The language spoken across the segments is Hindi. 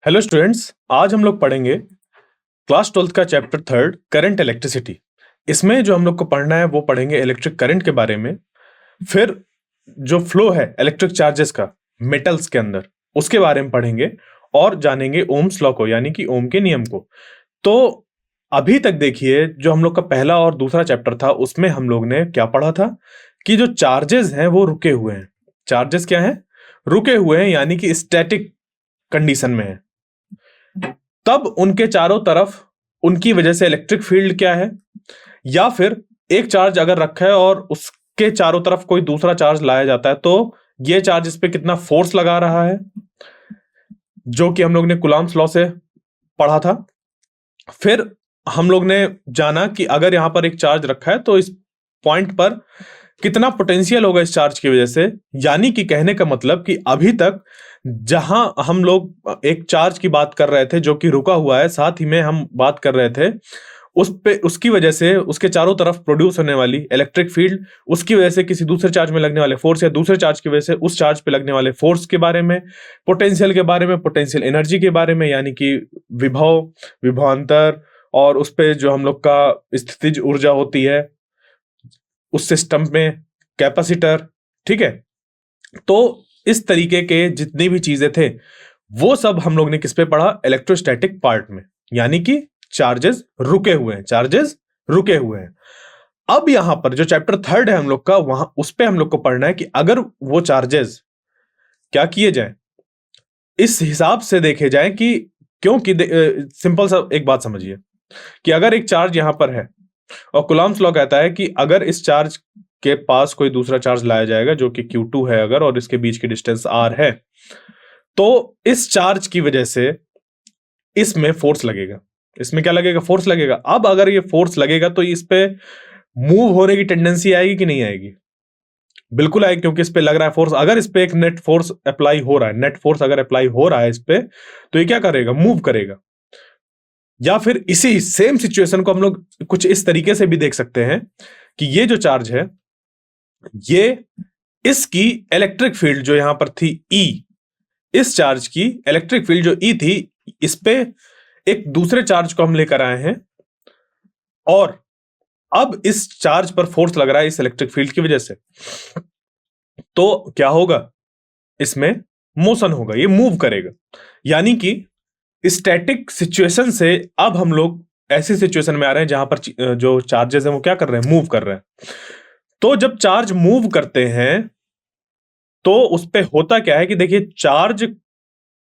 हेलो स्टूडेंट्स, आज हम लोग पढ़ेंगे क्लास 12th का चैप्टर थर्ड करंट इलेक्ट्रिसिटी। इसमें जो हम लोग को पढ़ना है वो पढ़ेंगे इलेक्ट्रिक करंट के बारे में। फिर जो फ्लो है इलेक्ट्रिक चार्जेस का मेटल्स के अंदर उसके बारे में पढ़ेंगे और जानेंगे ओम्स लॉ को, यानी कि ओम के नियम को। तो अभी तक देखिए, जो हम लोग का पहला और दूसरा चैप्टर था उसमें हम लोग ने क्या पढ़ा था कि जो चार्जेस हैं वो रुके हुए हैं। चार्जेस क्या हैं? रुके हुए हैं, यानी कि स्टैटिक कंडीशन में है। तब उनके चारों तरफ उनकी वजह से इलेक्ट्रिक फील्ड क्या है, या फिर एक चार्ज अगर रखा है और उसके चारों तरफ कोई दूसरा चार्ज लाया जाता है तो ये चार्ज इस पे कितना फोर्स लगा रहा है, जो कि हम लोग ने कूलॉम्स लॉ से पढ़ा था। फिर हम लोग ने जाना कि अगर यहां पर एक चार्ज रखा है तो इस पॉइंट पर कितना पोटेंशियल होगा इस चार्ज की वजह से। यानी कि कहने का मतलब कि अभी तक जहां हम लोग एक चार्ज की बात कर रहे थे जो कि रुका हुआ है, साथ ही में हम बात कर रहे थे उस पे उसकी वजह से उसके चारों तरफ प्रोड्यूस होने वाली इलेक्ट्रिक फील्ड, उसकी वजह से किसी दूसरे चार्ज में लगने वाले फोर्स, या दूसरे चार्ज की वजह से उस चार्ज पे लगने वाले फोर्स के बारे में, पोटेंशियल के बारे में, पोटेंशियल एनर्जी के बारे में, यानी कि विभव, विभवांतर, और उस पे जो हम लोग का स्थितिज ऊर्जा होती है उस सिस्टम में, कैपेसिटर। ठीक है, तो इस तरीके के जितनी भी चीजें थे वो सब हम लोग ने किस पे पढ़ा? इलेक्ट्रोस्टैटिक पार्ट में, यानी कि चार्जेस रुके हुए हैं, चार्जेस रुके हुए हैं। अब यहां पर जो चैप्टर थर्ड है हम लोग का, वहां उस पे हम लोग को पढ़ना है कि अगर वो चार्जेस क्या किए जाए, इस हिसाब से देखे जाए कि क्योंकि सिंपल सा एक बात समझिए कि अगर एक चार्ज यहां पर है और कूलॉम्स लॉ कहता है कि अगर इस चार्ज के पास कोई दूसरा चार्ज लाया जाएगा जो कि Q2 है अगर, और इसके बीच की डिस्टेंस R है, तो इस चार्ज की वजह से इसमें फोर्स लगेगा। इसमें क्या लगेगा? फोर्स लगेगा। अब अगर ये फोर्स लगेगा तो इस पे मूव होने की टेंडेंसी आएगी कि नहीं आएगी? बिल्कुल आएगी, क्योंकि इस पे लग रहा है फोर्स। अगर इस पे एक नेट फोर्स अप्लाई हो रहा है, नेट फोर्स अगर अप्लाई हो रहा है इस पे, तो ये क्या करेगा? मूव करेगा। या फिर इसी सेम सिचुएशन को हम लोग कुछ इस तरीके से भी देख सकते हैं कि ये जो चार्ज है, ये इसकी इलेक्ट्रिक फील्ड जो यहां पर थी E, इस चार्ज की इलेक्ट्रिक फील्ड जो E थी, इस पे एक दूसरे चार्ज को हम लेकर आए हैं और अब इस चार्ज पर फोर्स लग रहा है इस इलेक्ट्रिक फील्ड की वजह से। तो क्या होगा? इसमें मोशन होगा, ये मूव करेगा। यानी कि स्टैटिक सिचुएशन से अब हम लोग ऐसी सिचुएशन में आ रहे हैं जहां पर जो चार्जेस हैं वो क्या कर रहे हैं? मूव कर रहे हैं। तो जब चार्ज मूव करते हैं तो उस पे होता क्या है कि देखिए, चार्ज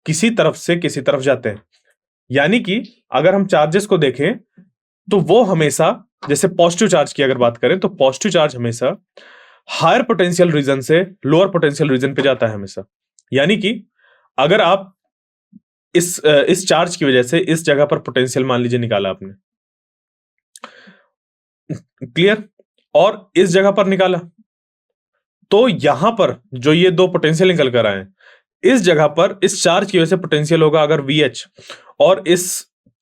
किसी तरफ से किसी तरफ जाते हैं। यानी कि अगर हम चार्जेस को देखें तो वो हमेशा, जैसे पॉजिटिव चार्ज की अगर बात करें तो पॉजिटिव चार्ज हमेशा हायर पोटेंशियल रीजन से लोअर पोटेंशियल रीजन पे जाता है हमेशा। यानी कि अगर आप इस चार्ज की वजह से इस जगह पर पोटेंशियल मान लीजिए निकाला आपने, क्लियर, और इस जगह पर निकाला, तो यहां पर जो ये दो पोटेंशियल निकल कर आए हैं, इस जगह पर इस चार्ज की वजह से पोटेंशियल होगा अगर VH, और इस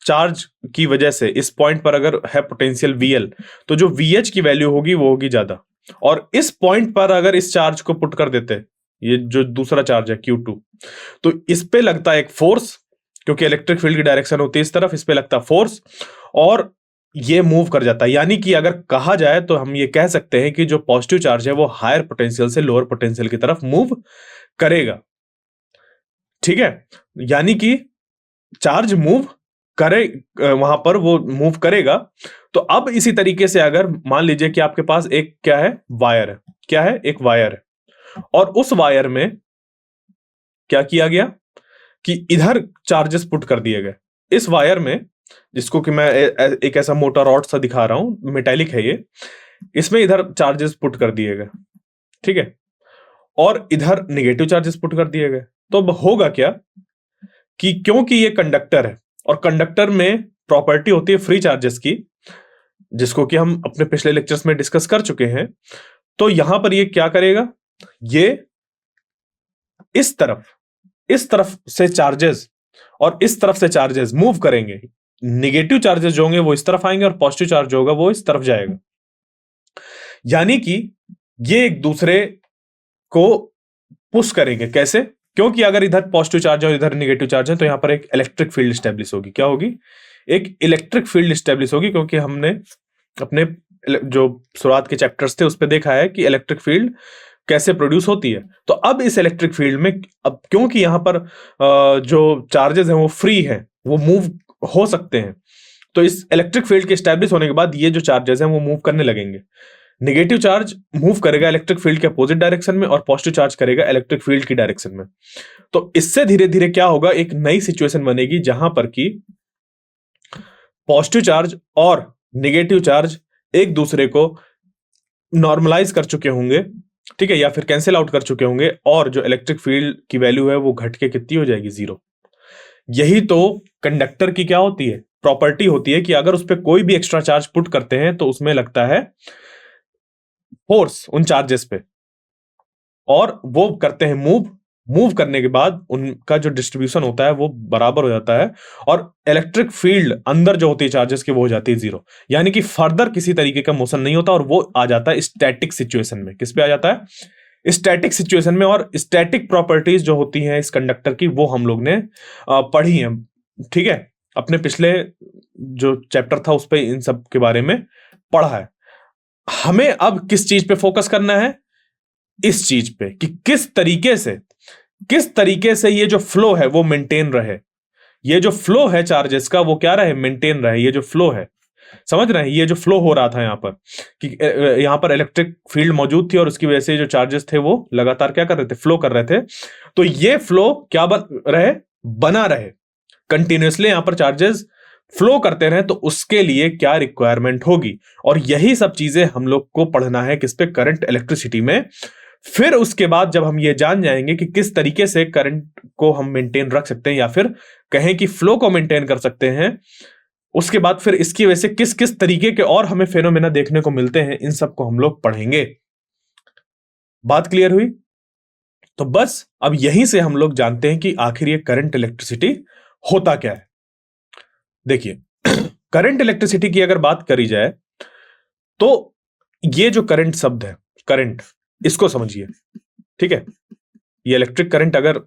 चार्ज की वजह से इस पॉइंट पर अगर है पोटेंशियल VL, तो जो VH की वैल्यू होगी वो होगी ज्यादा। और इस पॉइंट पर अगर इस चार्ज को पुट कर देते, ये जो दूसरा चार्ज है Q2, तो इस पे लगता है एक फोर्स, क्योंकि इलेक्ट्रिक फील्ड की डायरेक्शन होती है इस तरफ, इस पे लगता फोर्स और ये मूव कर जाता है। यानी कि अगर कहा जाए तो हम ये कह सकते हैं कि जो पॉजिटिव चार्ज है वो हायर पोटेंशियल से लोअर पोटेंशियल की तरफ मूव करेगा। ठीक है, यानी कि चार्ज मूव करे, वहां पर वो मूव करेगा। तो अब इसी तरीके से अगर मान लीजिए कि आपके पास एक क्या है? वायर है। क्या है? एक वायर है, और उस वायर में क्या किया गया कि इधर चार्जेस पुट कर दिए गए। इस वायर में, जिसको कि मैं एक ऐसा मोटा रॉड सा दिखा रहा हूं, मेटेलिक है ये, इसमें इधर चार्जेस पुट कर दिए गए। ठीक है, और इधर निगेटिव चार्जेस पुट कर दिए गए। तो अब होगा क्या कि क्योंकि ये कंडक्टर है और कंडक्टर में प्रॉपर्टी होती है फ्री चार्जेस की, जिसको कि हम अपने पिछले लेक्चर्स में डिस्कस कर चुके हैं, तो यहां पर ये क्या करेगा? ये इस तरफ से चार्जेस और इस तरफ से चार्जेस मूव करेंगे। निगेटिव चार्जेस जो होंगे वो इस तरफ आएंगे और पॉजिटिव चार्ज जो होगा वो इस तरफ जाएगा। यानी कि ये एक दूसरे को पुश करेंगे। कैसे? क्योंकि अगर इधर पॉजिटिव चार्ज है और इधर नेगेटिव चार्ज है तो यहां पर एक इलेक्ट्रिक फील्ड स्टैब्लिश होगी। क्या होगी? एक इलेक्ट्रिक फील्ड स्टैब्लिश होगी, क्योंकि हमने अपने जो शुरुआत के चैप्टर्स थे उस पर देखा है कि इलेक्ट्रिक फील्ड कैसे प्रोड्यूस होती है। तो अब इस इलेक्ट्रिक फील्ड में, अब क्योंकि यहां पर जो चार्जेस हैं वो फ्री है, वो मूव हो सकते हैं, तो इस इलेक्ट्रिक फील्ड के स्टैब्लिश होने के बाद ये जो चार्जेस हैं वो मूव करने लगेंगे। नेगेटिव चार्ज मूव करेगा इलेक्ट्रिक फील्ड के अपोजिट डायरेक्शन में और पॉजिटिव चार्ज करेगा इलेक्ट्रिक फील्ड की डायरेक्शन में। तो इससे धीरे धीरे क्या होगा, एक नई सिचुएशन बनेगी जहां पर कि पॉजिटिव चार्ज और नेगेटिव चार्ज एक दूसरे को नॉर्मलाइज कर चुके होंगे, ठीक है, या फिर कैंसिल आउट कर चुके होंगे, और जो इलेक्ट्रिक फील्ड की वैल्यू है वो घट के कितनी हो जाएगी? 0। यही तो कंडक्टर की क्या होती है? प्रॉपर्टी होती है कि अगर उस पर कोई भी एक्स्ट्रा चार्ज पुट करते हैं तो उसमें लगता है फोर्स उन चार्जेस पे, और वो करते हैं मूव करने के बाद उनका जो डिस्ट्रीब्यूशन होता है वो बराबर हो जाता है, और इलेक्ट्रिक फील्ड अंदर जो होती है चार्जेस की वो हो जाती है 0। यानी कि फर्दर किसी तरीके का मोशन नहीं होता, और वो आ जाता है स्टैटिक सिचुएशन में। किस पे आ जाता है? स्टैटिक सिचुएशन में। और स्टैटिक प्रॉपर्टीज जो होती हैं इस कंडक्टर की वो हम लोग ने पढ़ी हैं, ठीक है, अपने पिछले जो चैप्टर था उस पर इन सब के बारे में पढ़ा है। हमें अब किस चीज पे फोकस करना है? इस चीज पे कि किस तरीके से ये जो फ्लो है वो मेंटेन रहे। ये जो फ्लो है चार्जेस का वो क्या रहे? मेंटेन रहे। ये जो फ्लो है, समझ रहे हैं, ये जो फ्लो हो रहा था यहां पर कि यहां पर इलेक्ट्रिक फील्ड मौजूद थी और उसकी वजह से जो चार्जेस थे वो लगातार क्या कर रहे थे? फ्लो कर रहे थे। तो ये फ्लो क्या बना रहे कंटिन्यूअसली, यहां पर चार्जेस फ्लो करते रहे। तो उसके लिए क्या रिक्वायरमेंट होगी? और यही सब चीजें हम लोग को पढ़ना है किस पे? करंट इलेक्ट्रिसिटी में। फिर उसके बाद जब हम ये जान जाएंगे कि किस तरीके से करंट को हम मेंटेन रख सकते हैं, या फिर कहें कि फ्लो को मेंटेन कर सकते हैं, उसके बाद फिर इसकी वजह से किस किस तरीके के और हमें फेनोमेना देखने को मिलते हैं, इन सबको हम लोग पढ़ेंगे। बात क्लियर हुई? तो बस अब यहीं से हम लोग जानते हैं कि आखिर ये करंट इलेक्ट्रिसिटी होता क्या है। देखिए, करंट इलेक्ट्रिसिटी की अगर बात करी जाए तो ये जो करंट शब्द है, करंट, इसको समझिए, ठीक है। ये इलेक्ट्रिक करंट अगर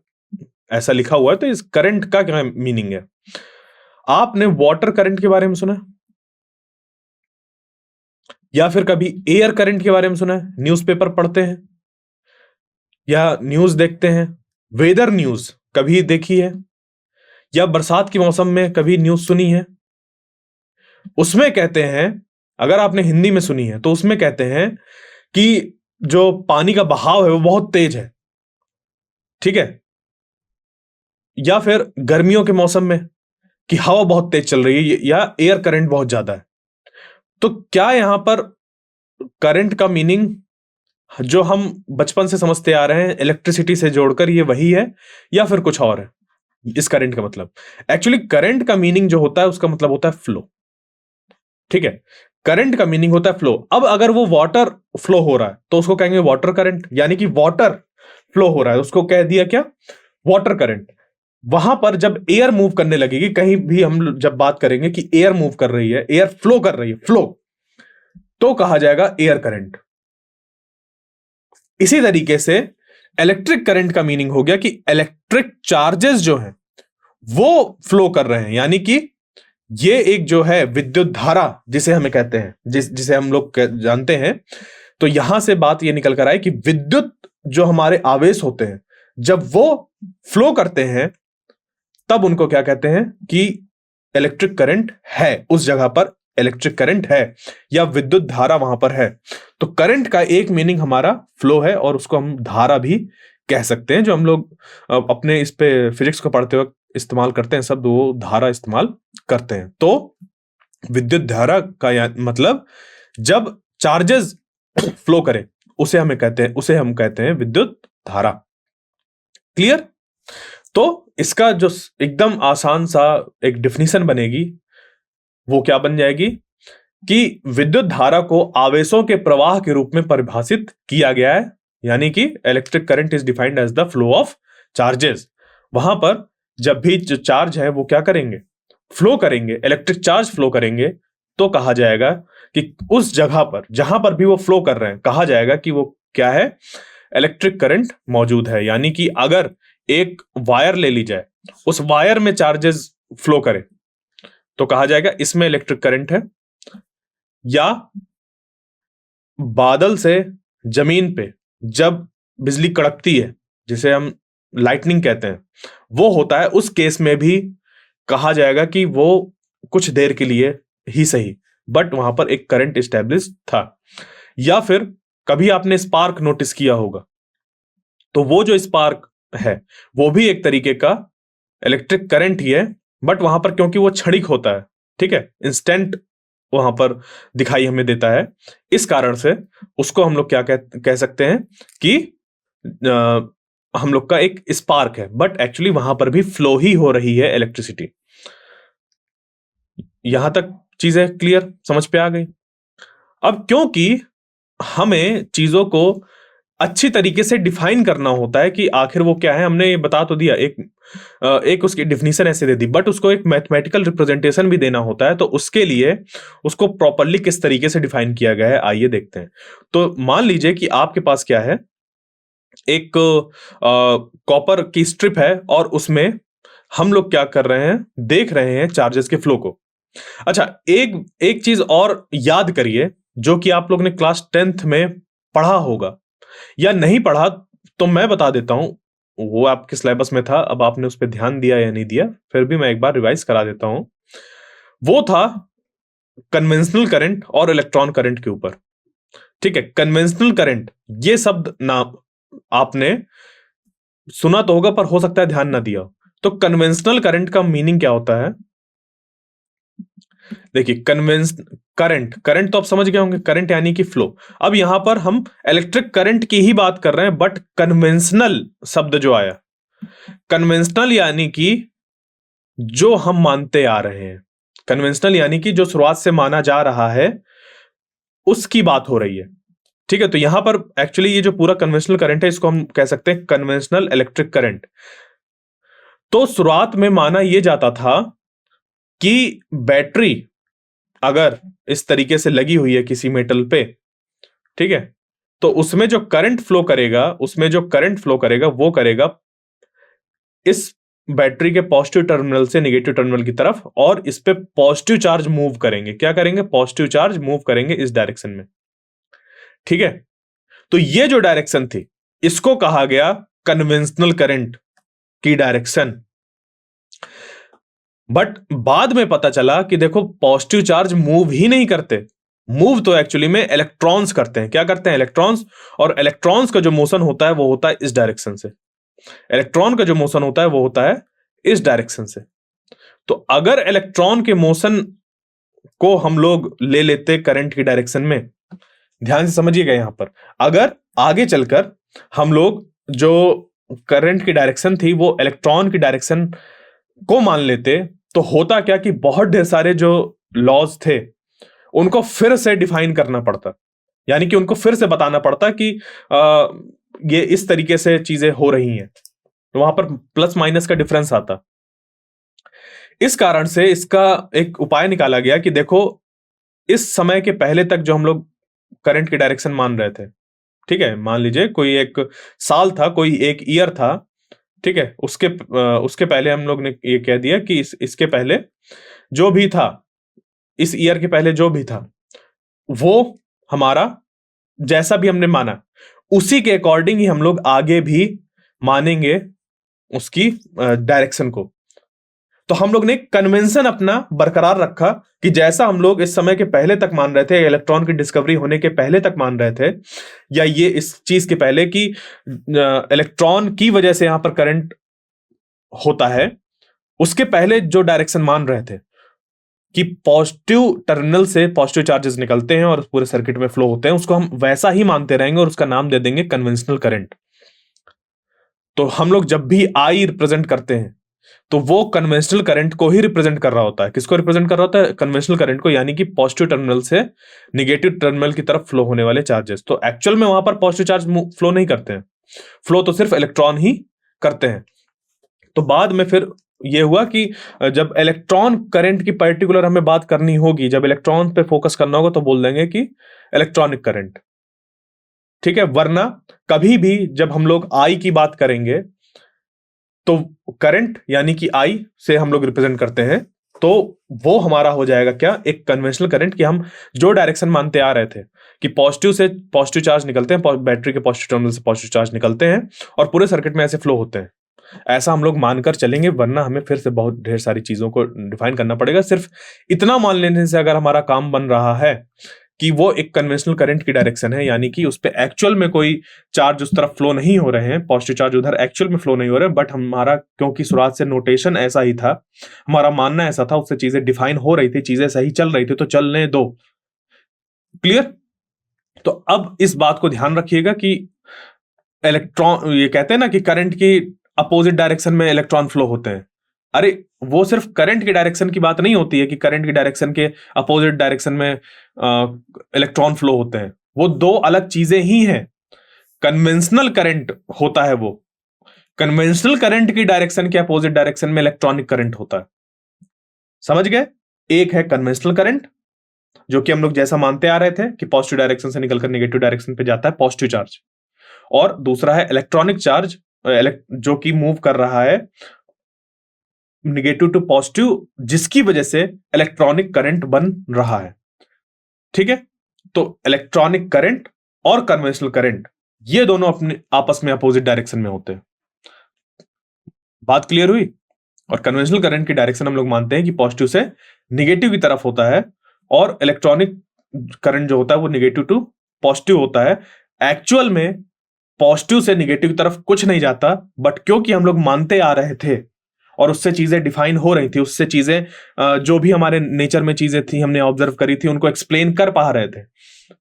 ऐसा लिखा हुआ है तो इस करंट का क्या मीनिंग है? आपने वाटर करंट के बारे में सुना है, या फिर कभी एयर करंट के बारे में सुना है? न्यूज़पेपर पढ़ते हैं या न्यूज देखते हैं? वेदर न्यूज कभी देखी है, या बरसात के मौसम में कभी न्यूज सुनी है? उसमें कहते हैं, अगर आपने हिंदी में सुनी है तो उसमें कहते हैं कि जो पानी का बहाव है वो बहुत तेज है, ठीक है, या फिर गर्मियों के मौसम में कि हवा बहुत तेज चल रही है, या एयर करंट बहुत ज्यादा है। तो क्या यहां पर करंट का मीनिंग जो हम बचपन से समझते आ रहे हैं इलेक्ट्रिसिटी से जोड़कर, ये वही है या फिर कुछ और है? इस करंट का मतलब, एक्चुअली करंट का मीनिंग जो होता है उसका मतलब होता है फ्लो, ठीक है। करंट का मीनिंग होता है फ्लो। अब अगर वो वाटर फ्लो हो रहा है तो उसको कहेंगे वाटर करंट, यानी कि वाटर फ्लो हो रहा है उसको कह दिया क्या? Water current. वहां पर जब एयर मूव करने लगेगी, कहीं भी हम जब बात करेंगे कि एयर मूव कर रही है, एयर फ्लो कर रही है, फ्लो, तो कहा जाएगा एयर करंट। इसी तरीके से इलेक्ट्रिक करंट का मीनिंग हो गया कि इलेक्ट्रिक चार्जेस जो हैं वो फ्लो कर रहे हैं, यानी कि ये एक जो है विद्युत धारा जिसे हमें कहते हैं, जिसे हम लोग जानते हैं। तो यहां से बात ये निकल कर आई कि विद्युत जो हमारे आवेश होते हैं जब वो फ्लो करते हैं तब उनको क्या कहते हैं? कि इलेक्ट्रिक करंट है, उस जगह पर इलेक्ट्रिक करंट है या विद्युत धारा वहां पर है। तो करंट का एक मीनिंग हमारा फ्लो है, और उसको हम धारा भी कह सकते हैं, जो हम लोग अपने इस पे फिजिक्स को पढ़ते वक्त इस्तेमाल करते हैं शब्द, वो धारा इस्तेमाल करते हैं। तो विद्युत धारा का मतलब जब चार्जेस फ्लो करे उसे हम कहते हैं विद्युत धारा। क्लियर? तो इसका जो एकदम आसान सा एक डिफिनीशन बनेगी वो क्या बन जाएगी कि विद्युत धारा को आवेशों के प्रवाह के रूप में परिभाषित किया गया है, यानी कि electric current is defined as the flow of charges. वहां पर जब भी जो चार्ज है वो क्या करेंगे? फ्लो करेंगे, इलेक्ट्रिक चार्ज फ्लो करेंगे, तो कहा जाएगा कि उस जगह पर जहां पर भी वो फ्लो कर रहे हैं कहा जाएगा कि वो क्या है? इलेक्ट्रिक करंट मौजूद है। यानी कि अगर एक वायर ले ली जाए, उस वायर में चार्जेस फ्लो करे, तो कहा जाएगा इसमें इलेक्ट्रिक करंट है। या बादल से जमीन पे जब बिजली कड़कती है, जिसे हम लाइटनिंग कहते हैं, वो होता है, उस केस में भी कहा जाएगा कि वो कुछ देर के लिए ही सही, बट वहां पर एक करंट स्टैब्लिश था। या फिर कभी आपने स्पार्क नोटिस किया होगा, तो वो जो स्पार्क है वो भी एक तरीके का इलेक्ट्रिक करंट ही है, बट वहां पर क्योंकि वो क्षणिक होता है, ठीक है, इंस्टेंट वहां पर दिखाई हमें देता है, इस कारण से उसको हम लोग क्या कह सकते हैं कि हम लोग का एक स्पार्क है, बट एक्चुअली वहां पर भी फ्लो ही हो रही है इलेक्ट्रिसिटी। यहां तक चीजें क्लियर, समझ पे आ गई। अब क्योंकि हमें चीजों को अच्छी तरीके से डिफाइन करना होता है कि आखिर वो क्या है, हमने ये बता तो दिया, एक उसकी डिफिनीशन ऐसे दे दी, बट उसको एक मैथमेटिकल रिप्रेजेंटेशन भी देना होता है, तो उसके लिए उसको प्रॉपरली किस तरीके से डिफाइन किया गया है, आइए देखते हैं। तो मान लीजिए कि आपके पास क्या है, एक कॉपर की स्ट्रिप है, और उसमें हम लोग क्या कर रहे हैं, देख रहे हैं चार्जेस के फ्लो को। अच्छा, एक एक चीज और याद करिए, जो कि आप लोग ने क्लास 10th में पढ़ा होगा, या नहीं पढ़ा तो मैं बता देता हूं, वो आपके सिलेबस में था, अब आपने उस पर ध्यान दिया या नहीं दिया, फिर भी मैं एक बार रिवाइज करा देता हूं। वो था कन्वेंशनल करंट और इलेक्ट्रॉन करंट के ऊपर। ठीक है, कन्वेंशनल करंट, ये शब्द ना आपने सुना तो होगा, पर हो सकता है ध्यान ना दिया हो। तो कन्वेंशनल करंट का मीनिंग क्या होता है? देखिए, करंट करंट तो आप समझ गए होंगे, करंट यानी कि फ्लो। अब यहां पर हम इलेक्ट्रिक करंट की ही बात कर रहे हैं, बट कन्वेंशनल शब्द जो आया, कन्वेंशनल यानी कि जो हम मानते आ रहे हैं, कन्वेंशनल यानी कि जो शुरुआत से माना जा रहा है, उसकी बात हो रही है। ठीक है, तो यहां पर एक्चुअली ये जो पूरा कन्वेंशनल करंट है, इसको हम कह सकते हैं कन्वेंशनल इलेक्ट्रिक करंट। तो शुरुआत में माना यह जाता था कि बैटरी अगर इस तरीके से लगी हुई है किसी मेटल पे, ठीक है, तो उसमें जो करंट फ्लो करेगा, वो करेगा इस बैटरी के पॉजिटिव टर्मिनल से नेगेटिव टर्मिनल की तरफ, और इस पे पॉजिटिव चार्ज मूव करेंगे। क्या करेंगे? पॉजिटिव चार्ज मूव करेंगे इस डायरेक्शन में। ठीक है, तो ये जो डायरेक्शन थी, इसको कहा गया कन्वेंशनल करंट की डायरेक्शन। बट बाद में पता चला कि देखो, पॉजिटिव चार्ज मूव ही नहीं करते, मूव तो एक्चुअली में इलेक्ट्रॉन्स करते हैं। क्या करते हैं? इलेक्ट्रॉन्स। और इलेक्ट्रॉन्स का जो मोशन होता है वो होता है इस डायरेक्शन से। इलेक्ट्रॉन का जो मोशन होता है वो होता है इस डायरेक्शन से। तो अगर इलेक्ट्रॉन के मोशन को हम लोग ले लेते करंट की डायरेक्शन में, ध्यान से समझिएगा यहां पर, अगर आगे चलकर हम लोग जो करंट की डायरेक्शन थी वो इलेक्ट्रॉन की डायरेक्शन को मान लेते, तो होता क्या कि बहुत ढेर सारे जो लॉज थे उनको फिर से डिफाइन करना पड़ता, यानी कि उनको फिर से बताना पड़ता कि ये इस तरीके से चीजें हो रही हैं, तो वहां पर प्लस माइनस का डिफरेंस आता। इस कारण से इसका एक उपाय निकाला गया कि देखो, इस समय के पहले तक जो हम लोग करंट की डायरेक्शन मान रहे थे, ठीक है, मान लीजिए कोई एक साल था, कोई एक ईयर था, ठीक है, उसके पहले हम लोग ने ये कह दिया कि इसके पहले जो भी था, इस ईयर के पहले जो भी था, वो हमारा जैसा भी हमने माना, उसी के अकॉर्डिंग ही हम लोग आगे भी मानेंगे उसकी डायरेक्शन को। तो हम लोग ने कन्वेंशन अपना बरकरार रखा कि जैसा हम लोग इस समय के पहले तक मान रहे थे, इलेक्ट्रॉन की डिस्कवरी होने के पहले तक मान रहे थे, या ये इस चीज के पहले कि इलेक्ट्रॉन की वजह से यहां पर करंट होता है, उसके पहले जो डायरेक्शन मान रहे थे कि पॉजिटिव टर्मिनल से पॉजिटिव चार्जेस निकलते हैं और पूरे सर्किट में फ्लो होते हैं, उसको हम वैसा ही मानते रहेंगे और उसका नाम दे देंगे कन्वेंशनल करंट। तो हम लोग जब भी आई रिप्रेजेंट करते हैं, तो वो कन्वेंशनल करंट को ही रिप्रेजेंट कर रहा होता है। किसको रिप्रेजेंट कर रहा होता है? कन्वेंशनल करंट को, यानी कि पॉजिटिव टर्मिनल से नेगेटिव टर्मिनल की तरफ फ्लो होने वाले चार्जेस। तो एक्चुअल में वहां पर पॉजिटिव चार्ज फ्लो नहीं करते हैं, फ्लो तो सिर्फ इलेक्ट्रॉन ही करते हैं। तो बाद में फिर यह हुआ कि जब इलेक्ट्रॉन करंट की पर्टिकुलर हमें बात करनी होगी, जब इलेक्ट्रॉन पे फोकस करना होगा, तो बोल देंगे कि इलेक्ट्रॉनिक करंट। ठीक है, वरना कभी भी जब हम लोग आई की बात करेंगे, तो करंट यानी कि I से हम लोग रिप्रेजेंट करते हैं, तो वो हमारा हो जाएगा क्या, एक कन्वेंशनल करंट कि हम जो डायरेक्शन मानते आ रहे थे कि पॉजिटिव से पॉजिटिव चार्ज निकलते हैं, बैटरी के पॉजिटिव टर्मिनल से पॉजिटिव चार्ज निकलते हैं और पूरे सर्किट में ऐसे फ्लो होते हैं, ऐसा हम लोग मानकर चलेंगे, वरना हमें फिर से बहुत ढेर सारी चीजों को डिफाइन करना पड़ेगा। सिर्फ इतना मान लेने से अगर हमारा काम बन रहा है कि वो एक कन्वेंशनल करंट की डायरेक्शन है, यानी कि उस पे एक्चुअल में कोई चार्ज उस तरफ फ्लो नहीं हो रहे हैं, पॉजिटिव चार्ज उधर एक्चुअल में फ्लो नहीं हो रहे हैं, बट हमारा क्योंकि शुरुआत से नोटेशन ऐसा ही था, हमारा मानना ऐसा था, उससे चीजें डिफाइन हो रही थी, चीजें सही चल रही थी, तो चलने दो। क्लियर? तो अब इस बात को ध्यान रखिएगा कि इलेक्ट्रॉन, ये कहते हैं ना कि करंट की अपोजिट डायरेक्शन में इलेक्ट्रॉन फ्लो होते हैं, अरे वो सिर्फ करंट की डायरेक्शन की बात नहीं होती है कि करंट की डायरेक्शन के अपोजिट डायरेक्शन में इलेक्ट्रॉन फ्लो होते हैं, वो दो अलग चीजें ही हैं। कन्वेंशनल करंट होता है वो, कन्वेंशनल करंट की डायरेक्शन के अपोजिट डायरेक्शन में इलेक्ट्रॉनिक करंट होता है। समझ गए? एक है कन्वेंशनल करंट, जो कि हम लोग जैसा मानते आ रहे थे कि पॉजिटिव डायरेक्शन से निकलकर नेगेटिव डायरेक्शन पे जाता है पॉजिटिव चार्ज, और दूसरा है इलेक्ट्रॉनिक चार्ज, जो कि मूव कर रहा है नेगेटिव टू पॉजिटिव, जिसकी वजह से इलेक्ट्रॉनिक करंट बन रहा है। ठीक है? तो इलेक्ट्रॉनिक करंट और कन्वेंशनल करंट, ये दोनों अपने आपस में अपोजिट डायरेक्शन में होते हैं। बात क्लियर हुई? और कन्वेंशनल करंट की डायरेक्शन हम लोग मानते हैं कि पॉजिटिव से निगेटिव की तरफ होता है, और इलेक्ट्रॉनिक करंट जो होता है वो निगेटिव टू पॉजिटिव होता है। एक्चुअल में पॉजिटिव से निगेटिव की तरफ कुछ नहीं जाता, बट क्योंकि हम लोग मानते आ रहे थे और उससे चीजें डिफाइन हो रही थी, उससे चीजें जो भी हमारे नेचर में चीजें थी हमने ऑब्जर्व करी थी, उनको एक्सप्लेन कर पा रहे थे,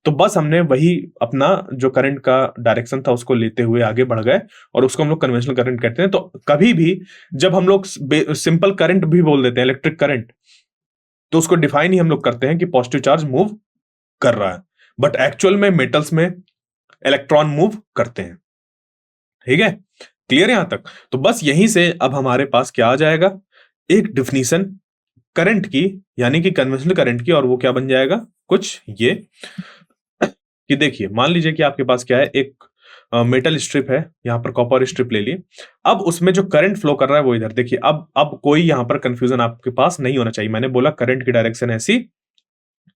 तो बस हमने वही अपना जो करंट का डायरेक्शन था उसको लेते हुए आगे बढ़ गए, और उसको हम लोग कन्वेंशनल करंट कहते हैं। तो कभी भी जब हम लोग सिंपल करंट भी बोल देते हैं, इलेक्ट्रिक करंट, तो उसको डिफाइन ही हम लोग करते हैं कि पॉजिटिव चार्ज मूव कर रहा है, बट एक्चुअल में मेटल्स में इलेक्ट्रॉन मूव करते हैं। ठीक है? क्लियर यहां तक? तो बस यहीं से अब हमारे पास क्या आ जाएगा, एक डिफिनीशन करंट की, यानी कि कन्वेंशनल करंट की, और वो क्या बन जाएगा, कुछ ये कि देखिए, मान लीजिए कि आपके पास क्या है, एक मेटल स्ट्रिप है, यहां पर कॉपर स्ट्रिप ले लिए, अब उसमें जो करंट फ्लो कर रहा है वो इधर देखिए, अब कोई यहां पर कंफ्यूजन आपके पास नहीं होना चाहिए। मैंने बोला करंट की डायरेक्शन ऐसी,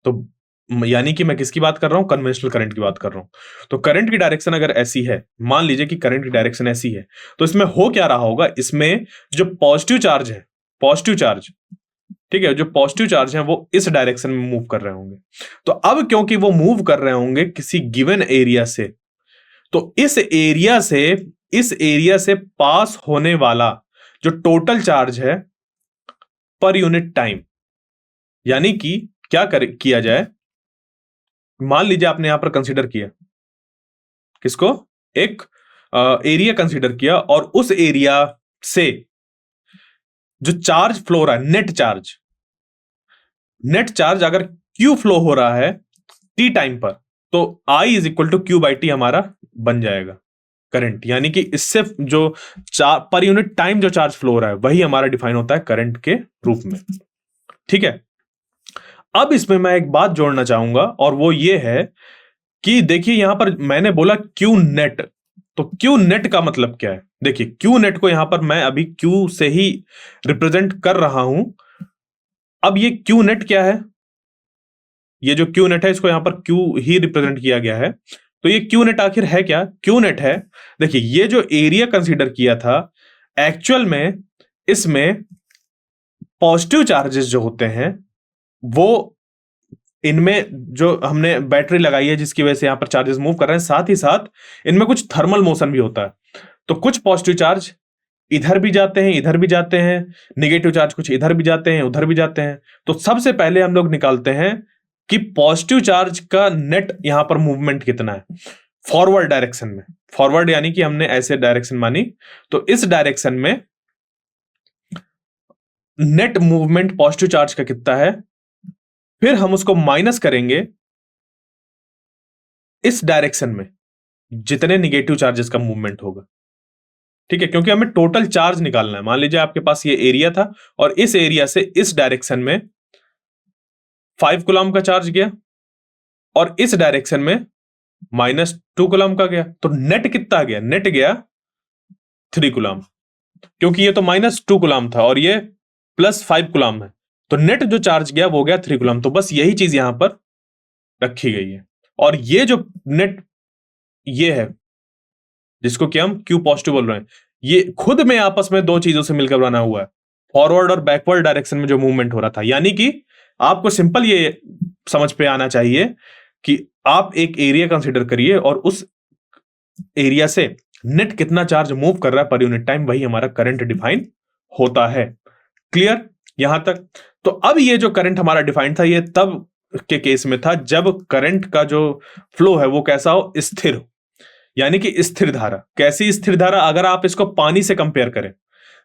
तो यानी कि मैं किसकी बात कर रहा हूं, कन्वेंशनल करंट की बात कर रहा हूं। तो करंट की डायरेक्शन अगर ऐसी है, मान लीजिए कि करंट की डायरेक्शन ऐसी है, तो इसमें हो क्या रहा होगा, इसमें जो पॉजिटिव चार्ज है, पॉजिटिव चार्ज, ठीक है, जो पॉजिटिव चार्ज है वो इस डायरेक्शन में मूव कर रहे होंगे। तो अब क्योंकि वो मूव कर रहे होंगे किसी गिवन एरिया से, तो इस एरिया से पास होने वाला जो टोटल चार्ज है पर यूनिट टाइम, यानी कि क्या किया जाए, मान लीजिए आपने यहां पर कंसीडर किया किसको, एक एरिया कंसीडर किया, और उस एरिया से जो चार्ज फ्लो रहा है, नेट चार्ज अगर क्यू फ्लो हो रहा है टी टाइम पर, तो I is equal to Q by T हमारा बन जाएगा करंट, यानी कि इससे जो पर यूनिट टाइम जो चार्ज फ्लो हो रहा है वही हमारा डिफाइन होता है करंट के रूप में। ठीक है? अब इसमें मैं एक बात जोड़ना चाहूंगा, और वो ये है कि देखिए यहां पर मैंने बोला क्यू नेट, तो क्यू नेट का मतलब क्या है, देखिए क्यू नेट को यहां पर मैं अभी क्यू से ही रिप्रेजेंट कर रहा हूं। अब ये क्यू नेट क्या है, ये जो क्यू नेट है इसको यहां पर क्यू ही रिप्रेजेंट किया गया है, तो ये क्यू नेट आखिर है क्या, क्यू नेट है, देखिए ये जो एरिया कंसीडर किया था, एक्चुअल में इसमें पॉजिटिव चार्जेस जो होते हैं वो, इनमें जो हमने बैटरी लगाई है जिसकी वजह से यहां पर चार्जेस मूव कर रहे हैं, साथ ही साथ इनमें कुछ थर्मल मोशन भी होता है, तो कुछ पॉजिटिव चार्ज इधर भी जाते हैं, इधर भी जाते हैं, निगेटिव चार्ज कुछ इधर भी जाते हैं, उधर भी जाते हैं। तो सबसे पहले हम लोग निकालते हैं कि पॉजिटिव चार्ज का नेट यहां पर मूवमेंट कितना है फॉरवर्ड डायरेक्शन में, फॉरवर्ड यानी कि हमने ऐसे डायरेक्शन मानी, तो इस डायरेक्शन में नेट मूवमेंट पॉजिटिव चार्ज का कितना है, फिर हम उसको माइनस करेंगे इस डायरेक्शन में जितने निगेटिव चार्जेस का मूवमेंट होगा। ठीक है? क्योंकि हमें टोटल चार्ज निकालना है। मान लीजिए आपके पास ये एरिया था और इस एरिया से इस डायरेक्शन में 5 कूलम का चार्ज गया और इस डायरेक्शन में -2 कूलम का गया, तो नेट कितना गया, नेट गया 3 कूलम। क्योंकि ये तो -2 कूलम था और ये +5 कूलम है, तो नेट जो चार्ज गया वो गया 3 कूलम। तो बस यही चीज यहां पर रखी गई है। और ये जो नेट ये है जिसको कि हम Q पॉजिटिव बोल रहे हैं, ये खुद में आपस में दो चीजों से मिलकर बना हुआ है, फॉरवर्ड और बैकवर्ड डायरेक्शन में जो मूवमेंट हो रहा था। यानी कि आपको सिंपल ये समझ पे आना चाहिए कि आप एक एरिया कंसीडर करिए और उस एरिया से नेट कितना चार्ज मूव कर रहा है पर यूनिट टाइम, वही हमारा करंट डिफाइन होता है। क्लियर यहां तक? तो अब ये जो करंट हमारा डिफाइंड था, ये तब के केस में था जब करंट का जो फ्लो है वो कैसा हो, स्थिर हो, यानी कि स्थिर धारा। कैसी स्थिर धारा? अगर आप इसको पानी से कंपेयर करें,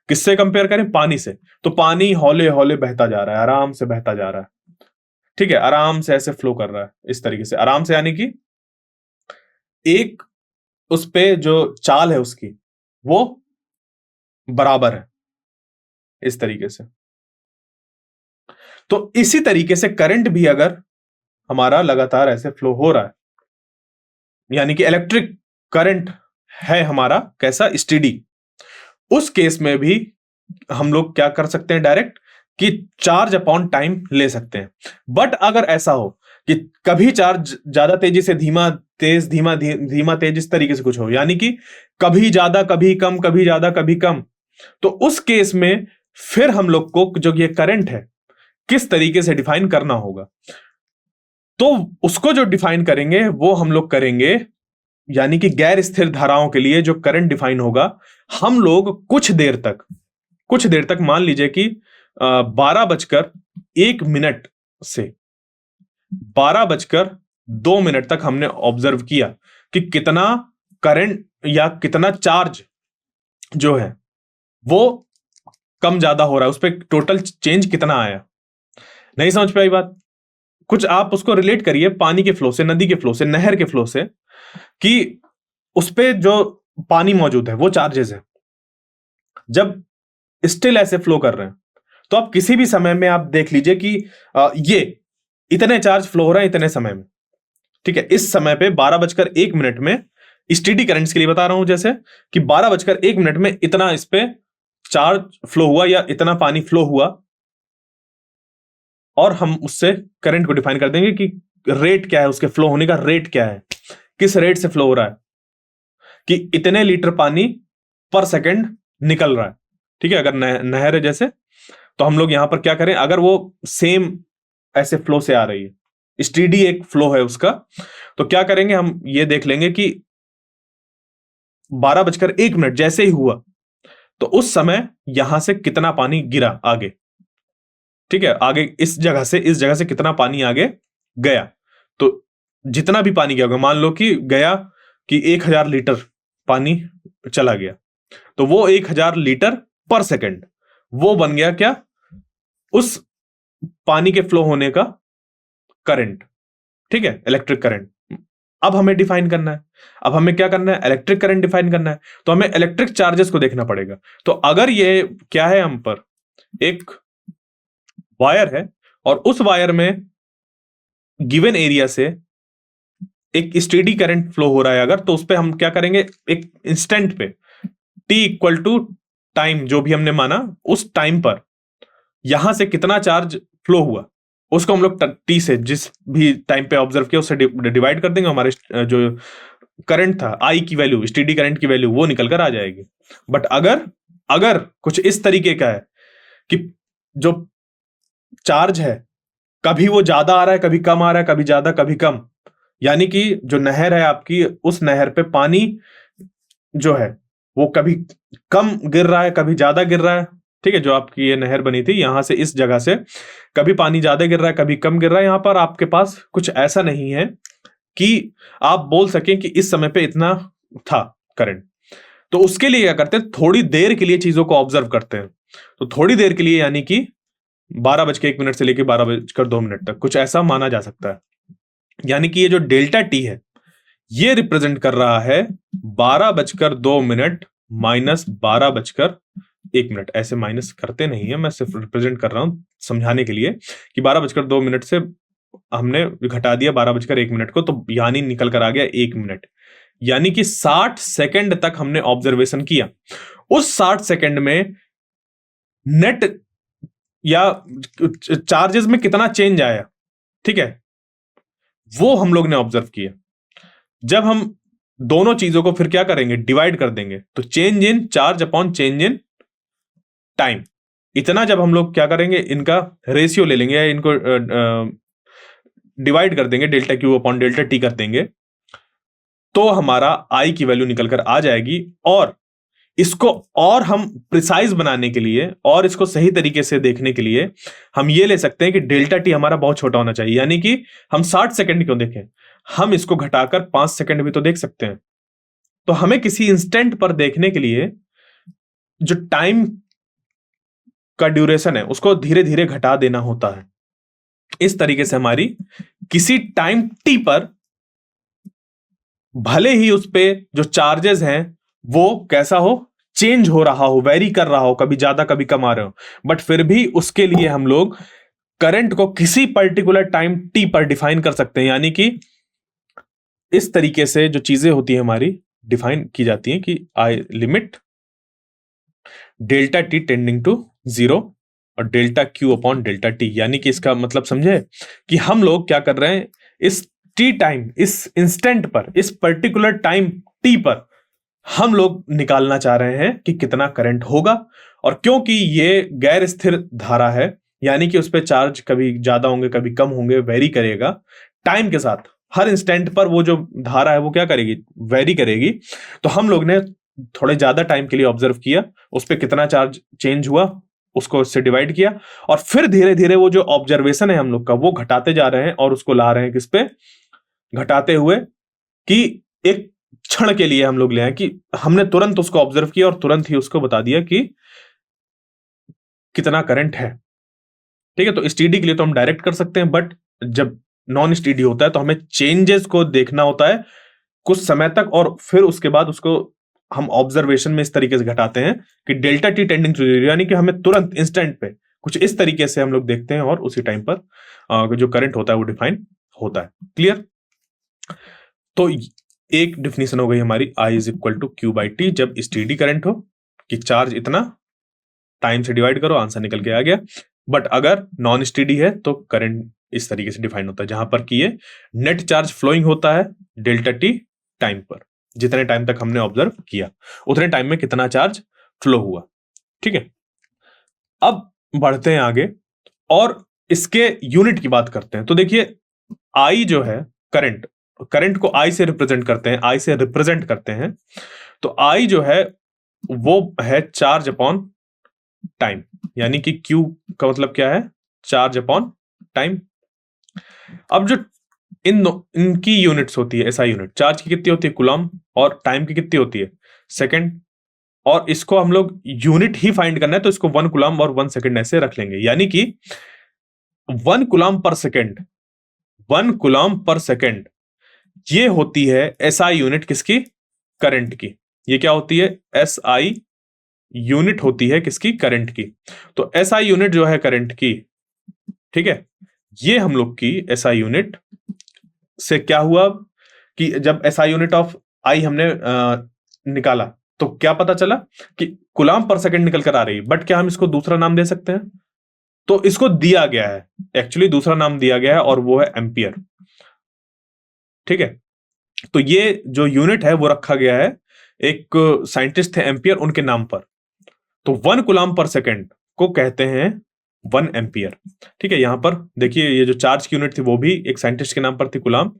किससे कंपेयर करें? पानी से। तो पानी हौले हौले बहता जा रहा है, आराम से बहता जा रहा है, ठीक है, आराम से ऐसे फ्लो कर रहा है इस तरीके से, आराम से, यानी कि एक उस पे जो चाल है उसकी वो बराबर है इस तरीके से। तो इसी तरीके से करंट भी अगर हमारा लगातार ऐसे फ्लो हो रहा है, यानी कि इलेक्ट्रिक करंट है हमारा कैसा, स्टेडी, उस केस में भी हम लोग क्या कर सकते हैं डायरेक्ट, कि चार्ज अपॉन टाइम ले सकते हैं। बट अगर ऐसा हो कि कभी चार्ज ज्यादा तेजी से धीमा तेज, धीमा धीमा तेज, इस तरीके से कुछ हो, यानी कि कभी ज्यादा कभी कम, कभी ज्यादा कभी कम, तो उस केस में फिर हम लोग को जो ये करंट है किस तरीके से डिफाइन करना होगा। तो उसको जो डिफाइन करेंगे वो हम लोग करेंगे, यानी कि गैर स्थिर धाराओं के लिए जो करंट डिफाइन होगा, हम लोग कुछ देर तक मान लीजिए कि 12:01 से 12:02 तक हमने ऑब्जर्व किया कि कितना करंट या कितना चार्ज जो है वो कम ज्यादा हो रहा है, उस पर टोटल चेंज कितना आया। नहीं समझ पाई बात? कुछ आप उसको रिलेट करिए पानी के फ्लो से, नदी के फ्लो से, नहर के फ्लो से, कि उस पे जो पानी मौजूद है वो चार्जेस है, जब स्टिल ऐसे फ्लो कर रहे हैं, तो आप किसी भी समय में आप देख लीजिए कि ये इतने चार्ज फ्लो हो रहे हैं इतने समय में, ठीक है। इस समय पे 12:01 में, स्टेडी करंट्स के लिए बता रहा हूं, जैसे कि 12:01 में इतना इस पे चार्ज फ्लो हुआ या इतना पानी फ्लो हुआ, और हम उससे करंट को डिफाइन कर देंगे कि रेट क्या है, उसके फ्लो होने का रेट क्या है, किस रेट से फ्लो हो रहा है, कि इतने लीटर पानी पर सेकंड निकल रहा है, ठीक है। अगर नहर है जैसे, तो हम लोग यहां पर क्या करें, अगर वो सेम ऐसे फ्लो से आ रही है, स्टेडी एक फ्लो है उसका, तो क्या करेंगे, हम ये देख लेंगे कि 12:01 जैसे ही हुआ तो उस समय यहां से कितना पानी गिरा आगे, ठीक है, आगे इस जगह से कितना पानी आगे गया। तो जितना भी पानी गया होगा, मान लो कि गया कि 1000 लीटर पानी चला गया, तो वो 1000 लीटर पर सेकंड वो बन गया क्या, उस पानी के फ्लो होने का करंट, ठीक है, इलेक्ट्रिक करंट। अब हमें डिफाइन करना है, अब हमें क्या करना है, इलेक्ट्रिक करंट डिफाइन करना है, तो हमें इलेक्ट्रिक चार्जेस को देखना पड़ेगा। तो अगर ये क्या है, हम पर एक वायर है और उस वायर में गिवन एरिया से एक स्टेडी करंट फ्लो हो रहा है अगर, तो उस पर हम क्या करेंगे, एक इंस्टेंट पे T = टाइम जो भी हमने माना, उस टाइम पर यहां से कितना चार्ज फ्लो हुआ उसको हम लोग T से, जिस भी टाइम पे ऑब्जर्व किया उससे डिवाइड कर देंगे, हमारे जो करंट था I की वैल्यू, स्टेडी करंट की वैल्यू वो निकल कर आ जाएगी। बट अगर कुछ इस तरीके का है कि जो चार्ज है कभी वो ज्यादा आ रहा है, कभी कम आ रहा है, कभी ज्यादा कभी कम, यानी कि जो नहर है आपकी, उस नहर पे पानी जो है वो कभी कम गिर रहा है, कभी ज्यादा गिर रहा है, ठीक है। जो आपकी ये नहर बनी थी, यहां से इस जगह से कभी पानी ज्यादा गिर रहा है, कभी कम गिर रहा है। यहां पर आपके पास कुछ ऐसा नहीं है कि आप बोल सकें कि इस समय पे इतना था करंट। तो उसके लिए क्या करते हैं, थोड़ी देर के लिए चीजों को ऑब्जर्व करते हैं। तो थोड़ी देर के लिए, यानी कि 12:01 से लेकर 12:02 तक, कुछ ऐसा माना जा सकता है। यानी कि ये जो डेल्टा टी है ये रिप्रेजेंट कर रहा है 12:02 माइनस 12:01। ऐसे माइनस करते नहीं है, मैं सिर्फ रिप्रेजेंट कर रहा हूं समझाने के लिए कि 12:02 से हमने घटा दिया 12:01 को, तो यानी निकल कर आ गया 1 मिनट, यानी कि 60 सेकंड तक हमने ऑब्जर्वेशन किया। उस 60 सेकंड में नेट या चार्जेस में कितना चेंज आया, ठीक है, वो हम लोग ने ऑब्जर्व किया। जब हम दोनों चीजों को फिर क्या करेंगे, डिवाइड कर देंगे, तो change in charge upon change in time, इतना जब हम लोग क्या करेंगे, इनका रेशियो ले लेंगे या इनको डिवाइड कर देंगे, delta Q upon delta T कर देंगे, तो हमारा आई की वैल्यू निकलकर आ जाएगी। और इसको और हम प्रिसाइज बनाने के लिए और इसको सही तरीके से देखने के लिए हम ये ले सकते हैं कि डेल्टा टी हमारा बहुत छोटा होना चाहिए, यानी कि हम 60 सेकंड क्यों देखें, हम इसको घटाकर 5 सेकंड भी तो देख सकते हैं। तो हमें किसी इंस्टेंट पर देखने के लिए जो टाइम का ड्यूरेशन है उसको धीरे धीरे घटा देना होता है। इस तरीके से हमारी किसी टाइम टी पर भले ही उस पे जो चार्जेस हैं वो कैसा हो, चेंज हो रहा हो, वेरी कर रहा हो, कभी ज्यादा कभी कम आ रहे हो, बट फिर भी उसके लिए हम लोग करंट को किसी पर्टिकुलर टाइम टी पर डिफाइन कर सकते हैं। यानी कि इस तरीके से जो चीजें होती है हमारी डिफाइन की जाती हैं कि I limit delta T tending to 0 और delta Q upon delta T. यानी कि इसका मतलब समझे कि हम लोग क्या कर रहे हैं, इस टी टाइम, इस इंस्टेंट पर, इस पर्टिकुलर टाइम टी पर हम लोग निकालना चाह रहे हैं कि कितना करंट होगा। और क्योंकि ये गैर स्थिर धारा है, यानी कि उस पर चार्ज कभी ज्यादा होंगे कभी कम होंगे, वेरी करेगा टाइम के साथ, हर इंस्टेंट पर वो जो धारा है वो क्या करेगी, वेरी करेगी। तो हम लोग ने थोड़े ज्यादा टाइम के लिए ऑब्जर्व किया, उस पर कितना चार्ज चेंज हुआ उसको उससे डिवाइड किया, और फिर धीरे धीरे वो जो ऑब्जर्वेशन है हम लोग का वो घटाते जा रहे हैं और उसको ला रहे हैं किस पे, घटाते हुए कि एक क्षण के लिए हम लोग ले आए कि हमने तुरंत उसको ऑब्जर्व किया और तुरंत ही उसको बता दिया कि कितना करंट है। ठीक है, तो स्टीडी के लिए तो हम डायरेक्ट कर सकते हैं, बट जब नॉन स्टीडी होता है तो हमें चेंजेस को देखना होता है कुछ समय तक, और फिर उसके बाद उसको हम ऑब्जर्वेशन में इस तरीके से घटाते हैं कि डेल्टा टी टेंडिंग टू 0, यानी कि हमें तुरंत इंस्टेंट पे कुछ इस तरीके से हम लोग देखते हैं और उसी टाइम पर जो करंट होता है वो डिफाइन होता है। क्लियर? तो एक डिफिनेशन हो गई हमारी I is equal to Q by T, जब स्टीडी करंट हो कि चार्ज इतना, टाइम से डिवाइड करो, आंसर निकल के आ गया। बट अगर नॉन स्टीडी है तो करंट इस तरीके से डिफाइन होता है, जहां पर कि ये नेट चार्ज फ्लोइंग होता है डेल्टा टी टाइम पर, जितने टाइम तक हमने ऑब्जर्व किया उतने टाइम में कितना चार्ज फ्लो हुआ। ठीक है, अब बढ़ते हैं आगे और इसके यूनिट की बात करते हैं। तो देखिए आई जो है करंट को आई से रिप्रेजेंट करते हैं, तो आई जो है वो है चार्ज अपॉन टाइम, यानी कि क्यू का मतलब क्या है, चार्ज अपॉन टाइम। अब जो इनकी यूनिट्स होती है एसआई यूनिट, चार्ज की कितनी होती है कूलम, और टाइम की कितनी होती है सेकंड, और इसको हम लोग यूनिट ही फाइंड करना है तो इसको 1 कूलम और 1 सेकंड ऐसे रख लेंगे। यानी कि 1 coulomb per second, 1 coulomb per second ये होती है एसआई यूनिट किसकी, करंट की। ये क्या होती है, एसआई यूनिट होती है किसकी, करंट की। तो एसआई यूनिट जो है करंट की, ठीक है, ये हम लोग की एसआई यूनिट से क्या हुआ कि जब एसआई यूनिट ऑफ आई हमने निकाला तो क्या पता चला कि कूलम पर सेकंड निकल कर आ रही है। बट क्या हम इसको दूसरा नाम दे सकते हैं, तो इसको दिया गया है, एक्चुअली दूसरा नाम दिया गया है और वो है एम्पियर। ठीक है, तो ये जो यूनिट है वो रखा गया है, एक साइंटिस्ट थे एम्पियर, उनके नाम पर। तो 1 कूलम पर सेकंड को कहते हैं 1 एम्पियर। ठीक है, यहां पर देखिए ये जो चार्ज की यूनिट थी वो भी एक साइंटिस्ट के नाम पर थी कूलम,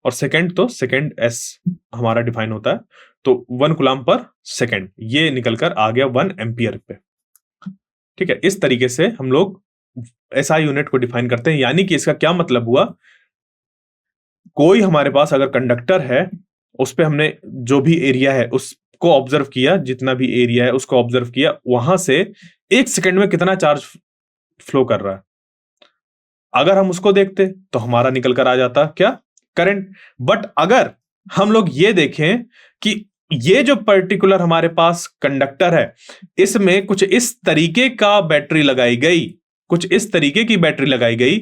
और सेकंड तो सेकंड एस हमारा डिफाइन होता है, तो 1 कूलम पर सेकंड ये निकलकर आ गया 1 एम्पियर पे। ठीक है, इस तरीके से हम लोग एसआई यूनिट को डिफाइन करते हैं। यानी कि इसका क्या मतलब हुआ, कोई हमारे पास अगर कंडक्टर है, उस पे हमने जो भी एरिया है उसको ऑब्जर्व किया, जितना भी एरिया है उसको ऑब्जर्व किया, वहां से 1 सेकंड में कितना चार्ज फ्लो कर रहा है, अगर हम उसको देखते तो हमारा निकल कर आ जाता क्या, करंट। बट अगर हम लोग ये देखें कि ये जो पर्टिकुलर हमारे पास कंडक्टर है, इसमें कुछ इस तरीके का बैटरी लगाई गई, कुछ इस तरीके की बैटरी लगाई गई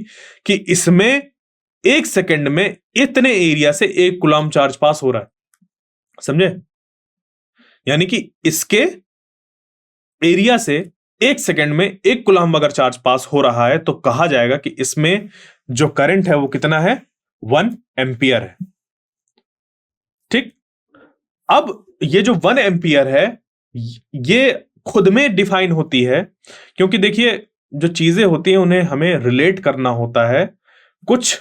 कि इसमें 1 सेकंड में इतने एरिया से 1 कूलम चार्ज पास हो रहा है, समझे। यानी कि इसके एरिया से 1 सेकेंड में 1 कूलम्ब अगर चार्ज पास हो रहा है तो कहा जाएगा कि इसमें जो करंट है वो कितना है, 1 एम्पियर है। ठीक, अब ये जो 1 एम्पियर है ये खुद में डिफाइन होती है, क्योंकि देखिए जो चीजें होती हैं उन्हें हमें रिलेट करना होता है कुछ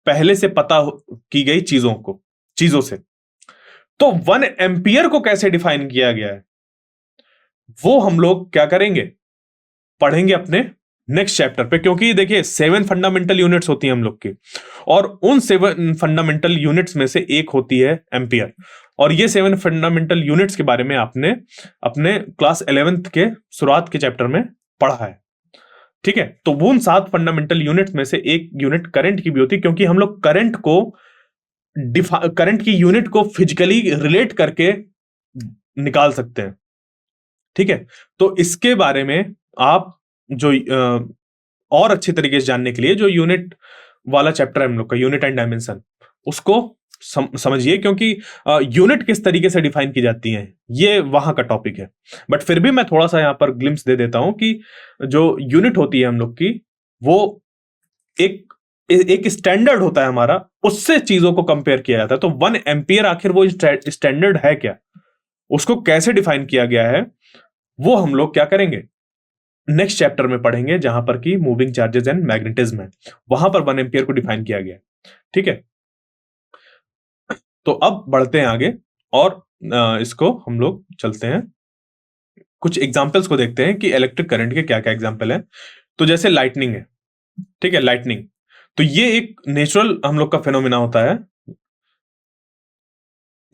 पहले से पता की गई चीजों से। तो 1 एम्पियर को कैसे डिफाइन किया गया है वो हम लोग क्या करेंगे, पढ़ेंगे अपने नेक्स्ट चैप्टर पे, क्योंकि देखिए 7 फंडामेंटल यूनिट्स होती हैं हम लोग की, और उन 7 फंडामेंटल यूनिट्स में से एक होती है एम्पियर। और ये 7 फंडामेंटल यूनिट्स के बारे में आपने अपने क्लास 11th के शुरुआत के चैप्टर में पढ़ा है। ठीक है, तो वो उन 7 फंडामेंटल यूनिट्स में से एक यूनिट करंट की भी होती है, क्योंकि हम लोग करंट की यूनिट को फिजिकली रिलेट करके निकाल सकते हैं। ठीक है, तो इसके बारे में आप जो और अच्छे तरीके से जानने के लिए जो यूनिट वाला चैप्टर है हम लोग का, यूनिट एंड डायमेंशन, उसको समझिए, क्योंकि यूनिट किस तरीके से डिफाइन की जाती हैं ये वहां का टॉपिक है। बट फिर भी मैं थोड़ा सा यहां पर ग्लिम्स दे देता हूं कि जो यूनिट होती है हम लोग की वो एक स्टैंडर्ड होता है हमारा, उससे चीजों को कंपेयर किया जाता है। तो 1 एम्पियर आखिर वो स्टैंडर्ड है क्या, उसको कैसे डिफाइन किया गया है, वो हम लोग क्या करेंगे नेक्स्ट चैप्टर में पढ़ेंगे, जहां पर की मूविंग चार्जेस एंड मैग्नेटिज्म है, वहां पर 1 एम्पियर को डिफाइन किया गया है। ठीक है, तो अब बढ़ते हैं आगे और इसको हम लोग चलते हैं, कुछ एग्जाम्पल्स को देखते हैं कि इलेक्ट्रिक करंट के क्या क्या एग्जाम्पल हैं। तो जैसे लाइटनिंग है, ठीक है, लाइटनिंग तो ये एक नेचुरल हम लोग का फेनोमेना होता है।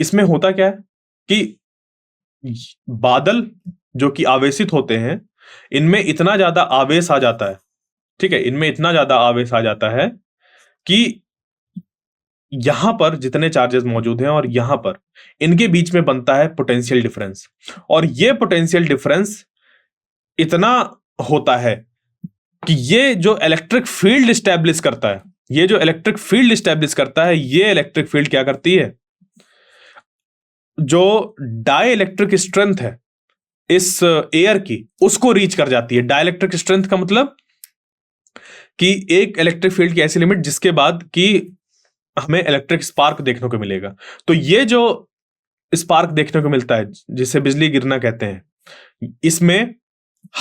इसमें होता क्या है कि बादल जो कि आवेशित होते हैं, इनमें इतना ज्यादा आवेश आ जाता है, ठीक है, इनमें इतना ज्यादा आवेश आ जाता है कि यहां पर जितने चार्जेस मौजूद हैं और यहां पर इनके बीच में बनता है पोटेंशियल डिफरेंस, और ये पोटेंशियल डिफरेंस इतना होता है कि ये जो इलेक्ट्रिक फील्ड स्टैब्लिश करता है, ये जो इलेक्ट्रिक फील्ड स्टैब्लिश करता है, ये इलेक्ट्रिक फील्ड क्या करती है, जो डाई इलेक्ट्रिक स्ट्रेंथ है इस एयर की, उसको रीच कर जाती है। डाई इलेक्ट्रिक स्ट्रेंथ का मतलब कि एक इलेक्ट्रिक फील्ड की ऐसी लिमिट जिसके बाद कि हमें इलेक्ट्रिक स्पार्क देखने को मिलेगा। तो ये जो स्पार्क देखने को मिलता है जिसे बिजली गिरना कहते हैं, इसमें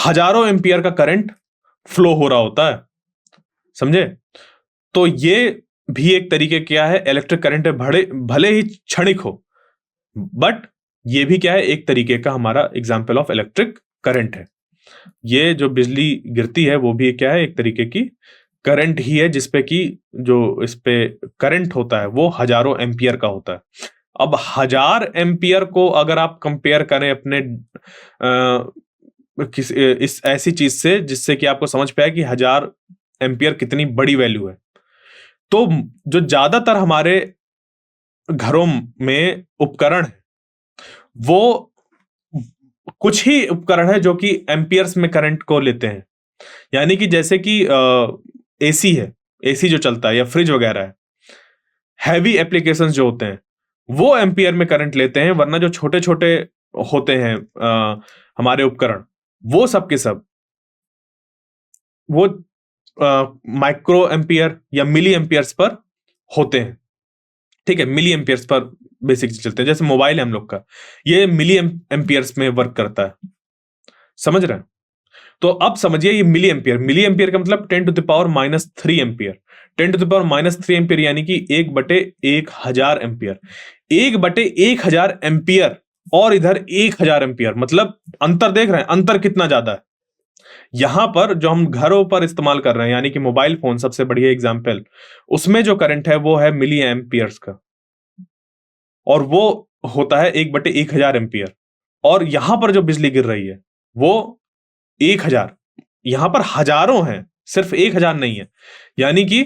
हजारों एम्पियर का करंट फ्लो हो रहा होता है, समझे। तो ये भी एक तरीके क्या है, इलेक्ट्रिक करंट भले ही क्षणिक हो, बट ये भी क्या है, एक तरीके का हमारा एग्जाम्पल ऑफ इलेक्ट्रिक करंट है। ये जो बिजली गिरती है वो भी क्या है, एक तरीके की करंट ही है, जिसपे कि जो इस पे करंट होता है वो हजारों एम्पियर का होता है। अब 1000 एम्पियर को अगर आप कंपेयर करें अपने इस ऐसी चीज से जिससे कि आपको समझ पाए कि 1000 एम्पियर कितनी बड़ी वैल्यू है, तो जो ज्यादातर हमारे घरों में उपकरण है वो कुछ ही उपकरण है जो कि एम्पियर्स में करंट को लेते हैं। यानी कि जैसे कि एसी है, एसी जो चलता है या फ्रिज वगैरह है, हैवी एप्लीकेशंस जो होते हैं वो एम्पियर में करंट लेते हैं, वरना जो छोटे छोटे होते हैं हमारे उपकरण, वो सब के सब वो माइक्रो एम्पियर या मिली एम्पियर्स पर होते हैं। ठीक है, मिली एम्पियर्स पर बेसिक चलते हैं। जैसे मोबाइल है हम लोग का, ये मिली एम्पियर्स में वर्क करता है, समझ रहे हैं। तो अब समझिए ये मिली एम्पियर का मतलब 10⁻³ एम्पियर। 10⁻³ एम्पियर यानी कि 1/1000 एम्पियर, 1/1000 एम्पियर, और इधर 1000 एम्पियर, मतलब अंतर देख रहे हैं, अंतर कितना ज्यादा है। यहां पर जो हम घरों पर इस्तेमाल कर रहे हैं, यानी कि मोबाइल फोन सबसे बढ़िया एग्जाम्पल, उसमें जो करंट है वो है मिली एम्पियर्स का, और वो होता है 1/1000 एम्पियर। और यहां पर जो बिजली गिर रही है वो 1000, यहां पर हजारों हैं, सिर्फ 1000 नहीं है, यानी कि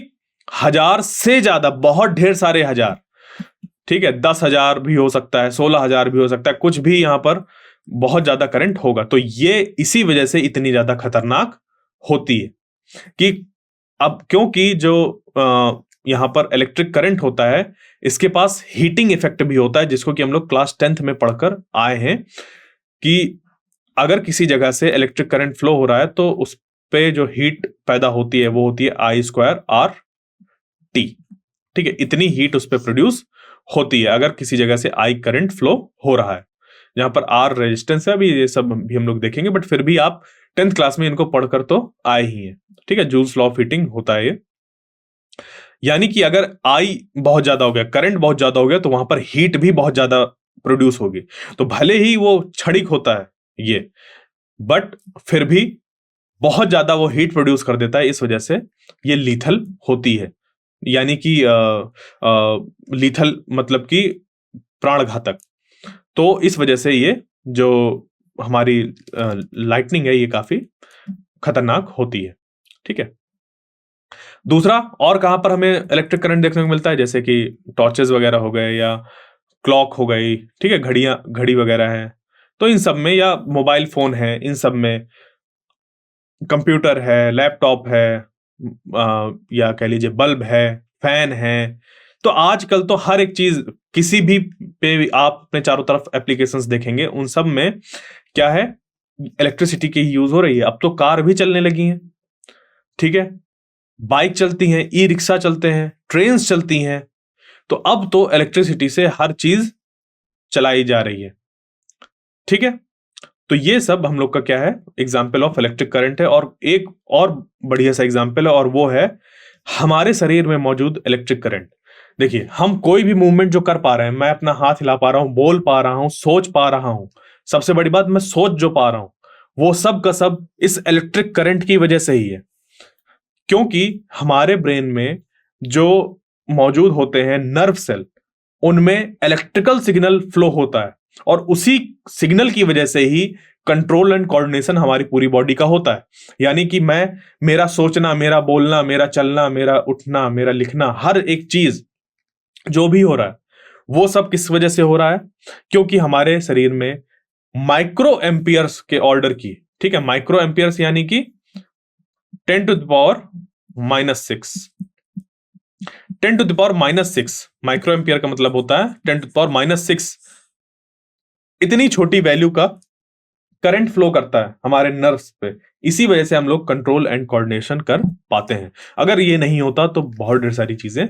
1000 से ज्यादा, बहुत ढेर सारे हजार। ठीक है, 10,000 भी हो सकता है, 16,000 भी हो सकता है, कुछ भी यहां पर बहुत ज्यादा करंट होगा। तो ये इसी वजह से इतनी ज्यादा खतरनाक होती है कि अब क्योंकि जो यहां पर इलेक्ट्रिक करंट होता है, इसके पास हीटिंग इफेक्ट भी होता है, जिसको कि हम लोग क्लास 10th में पढ़कर आए हैं कि अगर किसी जगह से इलेक्ट्रिक करंट फ्लो हो रहा है तो उस पे जो हीट पैदा होती है वो होती है I²R_T। ठीक है, इतनी हीट उस पर प्रोड्यूस होती है अगर किसी जगह से आई करंट फ्लो हो रहा है। जहां पर आर रेजिस्टेंस है, अभी ये सब भी हम लोग देखेंगे, बट फिर भी आप 10th क्लास में इनको पढ़कर तो आए ही हैं। ठीक है, जूल्स लॉ ऑफ हीटिंग होता है ये। यानी कि अगर आई बहुत ज्यादा हो गया, करंट बहुत ज्यादा हो गया, तो वहां पर हीट भी बहुत ज्यादा प्रोड्यूस होगी। तो भले ही वो क्षणिक होता है ये, बट फिर भी बहुत ज्यादा वो हीट प्रोड्यूस कर देता है, इस वजह से ये लीथल होती है। यानी कि लीथल मतलब कि प्राणघातक। तो इस वजह से ये जो हमारी लाइटनिंग है ये काफी खतरनाक होती है। ठीक है, दूसरा और कहां पर हमें इलेक्ट्रिक करंट देखने को मिलता है, जैसे कि टॉर्चेस वगैरह हो गए या क्लॉक हो गई, ठीक है, घड़ी वगैरह है, तो इन सब में, या मोबाइल फोन है, इन सब में, कंप्यूटर है, लैपटॉप है, या कह लीजिए बल्ब है, फैन है। तो आजकल तो हर एक चीज, किसी भी पे आप अपने चारों तरफ एप्लीकेशंस देखेंगे, उन सब में क्या है, इलेक्ट्रिसिटी की यूज हो रही है। अब तो कार भी चलने लगी हैं, ठीक है, बाइक चलती हैं, ई रिक्शा चलते हैं, ट्रेन्स चलती हैं। तो अब तो इलेक्ट्रिसिटी से हर चीज चलाई जा रही है। ठीक है, तो ये सब हम लोग का क्या है, एग्जाम्पल ऑफ इलेक्ट्रिक करंट है। और एक और बढ़िया सा एग्जाम्पल है, और वो है हमारे शरीर में मौजूद इलेक्ट्रिक करंट। देखिए, हम कोई भी मूवमेंट जो कर पा रहे हैं, मैं अपना हाथ हिला पा रहा हूं, बोल पा रहा हूं, सोच पा रहा हूं, सबसे बड़ी बात मैं सोच जो पा रहा हूं, वो सब का सब इस इलेक्ट्रिक करंट की वजह से ही है। क्योंकि हमारे ब्रेन में जो मौजूद होते हैं नर्व सेल, उनमें इलेक्ट्रिकल सिग्नल फ्लो होता है, और उसी सिग्नल की वजह से ही कंट्रोल एंड कोऑर्डिनेशन हमारी पूरी बॉडी का होता है। यानी कि मेरा सोचना, मेरा बोलना, मेरा चलना, मेरा उठना, मेरा लिखना, हर एक चीज जो भी हो रहा है, वो सब किस वजह से हो रहा है, क्योंकि हमारे शरीर में माइक्रो एम्पियर्स के ऑर्डर की, ठीक है, माइक्रो एम्पियर्स यानी कि 10⁻⁻6, 10⁻⁻6 माइक्रो एम्पियर का मतलब होता है 10⁻⁻6। इतनी छोटी वैल्यू का करंट फ्लो करता है हमारे नर्व्स पे। इसी वजह से हम लोग कंट्रोल एंड कोऑर्डिनेशन कर पाते हैं। अगर ये नहीं होता तो बहुत ढेर सारी चीजें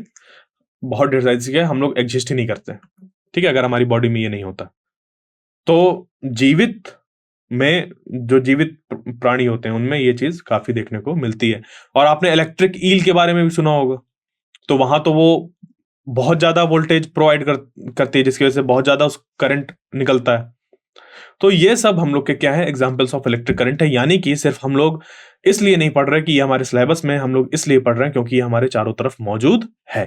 हम लोग एग्जिस्ट ही नहीं करते। ठीक है, अगर हमारी बॉडी में ये नहीं होता। तो जीवित में जो जीवित प्राणी होते हैं उनमें ये चीज काफी देखने को मिलती है। और आपने इलेक्ट्रिक ईल के बारे में भी सुना होगा। तो वहां तो वो बहुत ज्यादा वोल्टेज प्रोवाइड करती है, जिसकी वजह से बहुत ज्यादा उस करंट निकलता है। तो ये सब हम लोग के क्या है, एग्जाम्पल्स ऑफ इलेक्ट्रिक करंट है। यानी कि सिर्फ हम लोग इसलिए नहीं पढ़ रहे कि ये हमारे सिलेबस में, हम लोग इसलिए पढ़ रहे हैं क्योंकि ये हमारे चारों तरफ मौजूद है।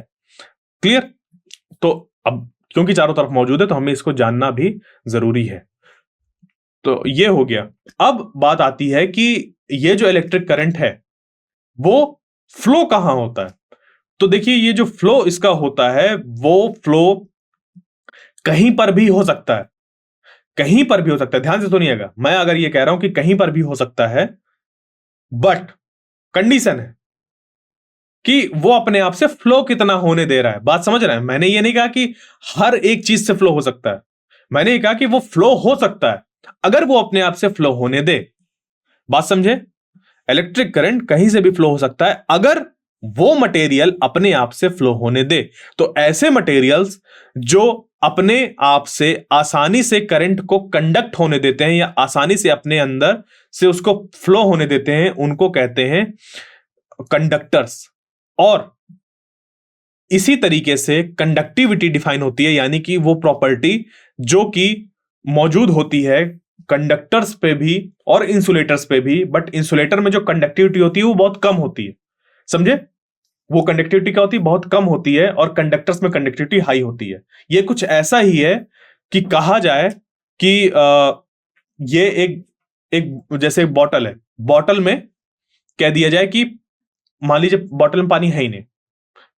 क्लियर? तो अब क्योंकि चारों तरफ मौजूद है तो हमें इसको जानना भी जरूरी है। तो ये हो गया। अब बात आती है कि ये जो इलेक्ट्रिक करंट है वो फ्लो कहां होता है। तो देखिए, ये जो फ्लो इसका होता है वो फ्लो कहीं पर भी हो सकता है, कहीं पर भी हो सकता है। ध्यान से सुनिएगा, मैं अगर ये कह रहा हूं कि कहीं पर भी हो सकता है, बट कंडीशन है कि वो अपने आप से फ्लो कितना होने दे रहा है। बात समझ रहे हैं? मैंने ये नहीं कहा कि हर एक चीज से फ्लो हो सकता है, मैंने ये कहा कि वो फ्लो हो सकता है अगर वो अपने आप से फ्लो होने दे। बात समझे? इलेक्ट्रिक करंट कहीं से भी फ्लो हो सकता है अगर वो मटेरियल अपने आप से फ्लो होने दे। तो ऐसे मटेरियल्स जो अपने आप से आसानी से करंट को कंडक्ट होने देते हैं या आसानी से अपने अंदर से उसको फ्लो होने देते हैं, उनको कहते हैं कंडक्टर्स। और इसी तरीके से कंडक्टिविटी डिफाइन होती है, यानी कि वो प्रॉपर्टी जो कि मौजूद होती है कंडक्टर्स पे भी और इंसुलेटर्स पे भी। बट इंसुलेटर में जो कंडक्टिविटी होती है वो बहुत कम होती है, समझे? वो कंडक्टिविटी क्या होती है, बहुत कम होती है, और कंडक्टर्स में कंडक्टिविटी हाई होती है। ये कुछ ऐसा ही है कि कहा जाए कि ये एक जैसे एक बॉटल है, बॉटल में कह दिया जाए कि मान लीजिए बॉटल में पानी है ही नहीं,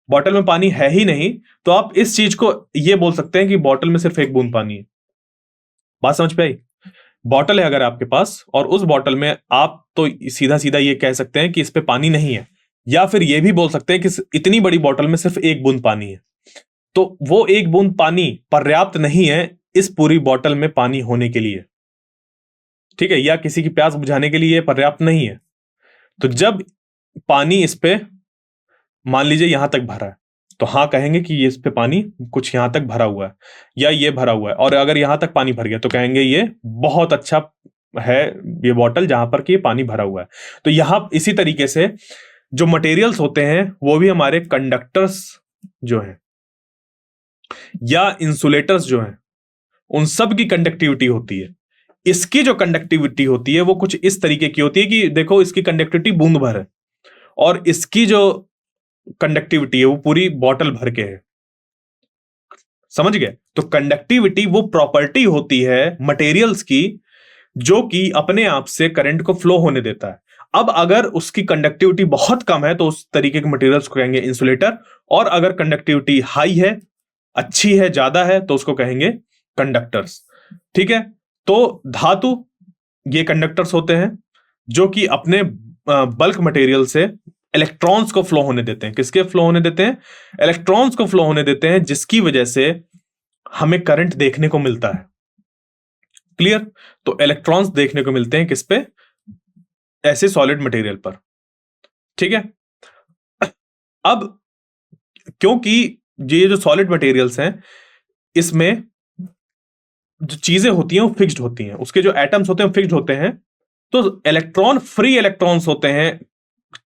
बॉटल में पानी है ही नहीं, तो आप इस चीज को ये बोल सकते हैं कि बॉटल में सिर्फ एक बूंद पानी है। बात समझ पे आई? बॉटल है अगर आपके पास, और उस बॉटल में आप तो सीधा सीधा ये कह सकते हैं कि इस पे पानी नहीं है, या फिर ये भी बोल सकते हैं कि इतनी बड़ी बॉटल में सिर्फ एक बूंद पानी है। तो वो एक बूंद पानी पर्याप्त नहीं है इस पूरी बॉटल में पानी होने के लिए। ठीक है, या किसी की प्यास बुझाने के लिए ये पर्याप्त नहीं है। तो जब पानी इस पे मान लीजिए यहां तक भरा है, तो हाँ कहेंगे कि ये इस पे पानी कुछ यहां तक भरा हुआ है, या ये भरा हुआ है। और अगर यहां तक पानी भर गया तो कहेंगे ये बहुत अच्छा है, ये बॉटल जहां पर कि ये पानी भरा हुआ है। तो यहां इसी तरीके से जो मटेरियल्स होते हैं वो भी हमारे कंडक्टर्स जो हैं या इंसुलेटर्स जो हैं, उन सब की कंडक्टिविटी होती है। इसकी जो कंडक्टिविटी होती है वो कुछ इस तरीके की होती है कि देखो इसकी कंडक्टिविटी बूंद भर है, और इसकी जो कंडक्टिविटी है वो पूरी बॉटल भर के है। समझ गए? तो कंडक्टिविटी वो प्रॉपर्टी होती है मटेरियल्स की जो कि अपने आप से करंट को फ्लो होने देता है। अब अगर उसकी कंडक्टिविटी बहुत कम है तो उस तरीके के मटेरियल्स को कहेंगे इंसुलेटर, और अगर कंडक्टिविटी हाई है, अच्छी है, ज्यादा है, तो उसको कहेंगे कंडक्टर्स। ठीक है, तो धातु ये कंडक्टर्स होते हैं जो कि अपने बल्क मटेरियल से इलेक्ट्रॉन्स को फ्लो होने देते हैं। किसके फ्लो होने देते हैं? इलेक्ट्रॉन्स को फ्लो होने देते हैं, जिसकी वजह से हमें करंट देखने को मिलता है। क्लियर? तो इलेक्ट्रॉन्स देखने को मिलते हैं किस पे? ऐसे सॉलिड मटेरियल पर। ठीक है, अब क्योंकि ये जो सॉलिड मटेरियल्स हैं इसमें जो चीजें होती हैं वो फिक्स्ड होती हैं, उसके जो एटम्स होते हैं वो फिक्स्ड होते हैं, तो इलेक्ट्रॉन फ्री इलेक्ट्रॉन्स होते हैं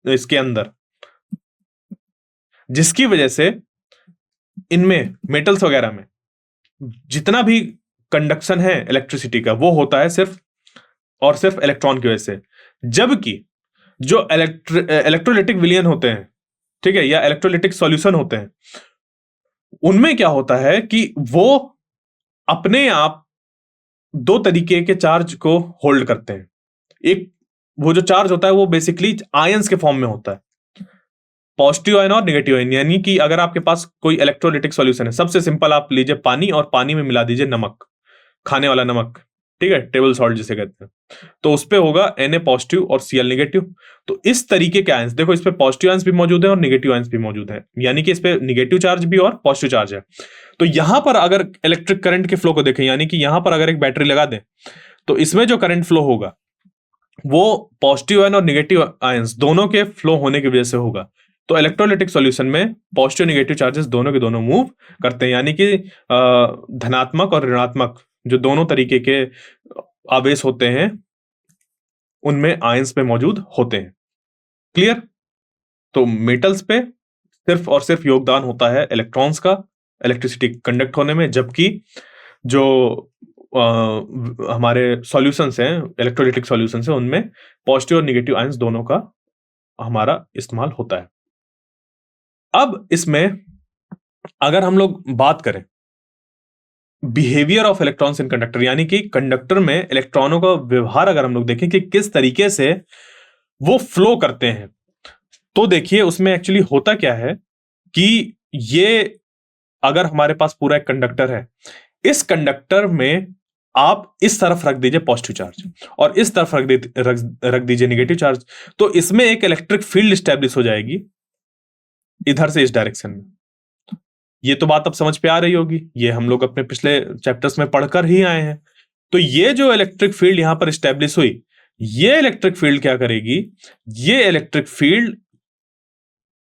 इसके अंदर, जिसकी वजह से इनमें मेटल्स वगैरह में जितना भी कंडक्शन है इलेक्ट्रिसिटी का वो होता है सिर्फ और सिर्फ इलेक्ट्रॉन की वजह से। जबकि जो इलेक्ट्रोलिटिक विलयन होते हैं, ठीक है, या इलेक्ट्रोलिटिक सॉल्यूशन होते हैं, उनमें क्या होता है कि वो अपने आप दो तरीके के चार्ज को होल्ड करते हैं। एक वो जो चार्ज होता है वो बेसिकली आयंस के फॉर्म में होता है, पॉजिटिव आयन और नेगेटिव आयन। यानी कि अगर आपके पास कोई इलेक्ट्रोलिटिक सॉल्यूशन है, सबसे सिंपल आप लीजिए पानी और पानी में मिला दीजिए नमक, खाने वाला नमक, ठीक है, टेबल सॉल्ट जिसे कहते हैं, तो उस पे होगा Na पॉजिटिव और Cl नेगेटिव। तो इस तरीके के आयंस, देखो इस पे पॉजिटिव आयंस भी मौजूद है और नेगेटिव आयंस भी मौजूद है, यानी कि इस पे नेगेटिव चार्ज भी और पॉजिटिव चार्ज है। तो यहां पर अगर इलेक्ट्रिक करंट के फ्लो को देखें, यानी कि यहां पर अगर एक बैटरी लगा दें तो इसमें जो करंट फ्लो होगा वो पॉजिटिव आयन और नेगेटिव आयंस दोनों के फ्लो होने की वजह से होगा। तो इलेक्ट्रोलिटिक सॉल्यूशन में पॉजिटिव नेगेटिव चार्जेस दोनों के दोनों मूव करते हैं, यानी कि धनात्मक और ऋणात्मक जो दोनों तरीके के आवेश होते हैं उनमें आयंस पे मौजूद होते हैं। क्लियर? तो मेटल्स पे सिर्फ और सिर्फ योगदान होता है इलेक्ट्रॉन्स का इलेक्ट्रिसिटी कंडक्ट होने में, जबकि जो हमारे सॉल्यूशंस हैं, इलेक्ट्रोलिटिक सॉल्यूशंस हैं, उनमें पॉजिटिव और नेगेटिव आयंस दोनों का हमारा इस्तेमाल होता है। अब इसमें अगर हम लोग बात करें behaviour of electrons in conductor, यानी कि कंडक्टर में इलेक्ट्रॉनों का व्यवहार अगर हम लोग देखें कि किस तरीके से वो फ्लो करते हैं, तो देखिए उसमें एक्चुअली होता क्या है कि ये अगर हमारे पास पूरा एक कंडक्टर है, इस कंडक्टर में आप इस तरफ रख दीजिए पॉजिटिव चार्ज और इस तरफ रख दीजिए नेगेटिव चार्ज, तो इसमें एक इलेक्ट्रिक फील्ड स्टैब्लिश हो जाएगी इधर से इस डायरेक्शन में। ये तो बात अब समझ पे आ रही होगी, ये हम लोग अपने पिछले चैप्टर्स में पढ़कर ही आए हैं। तो ये जो इलेक्ट्रिक फील्ड यहां पर स्टैब्लिश हुई, ये इलेक्ट्रिक फील्ड क्या करेगी? ये इलेक्ट्रिक फील्ड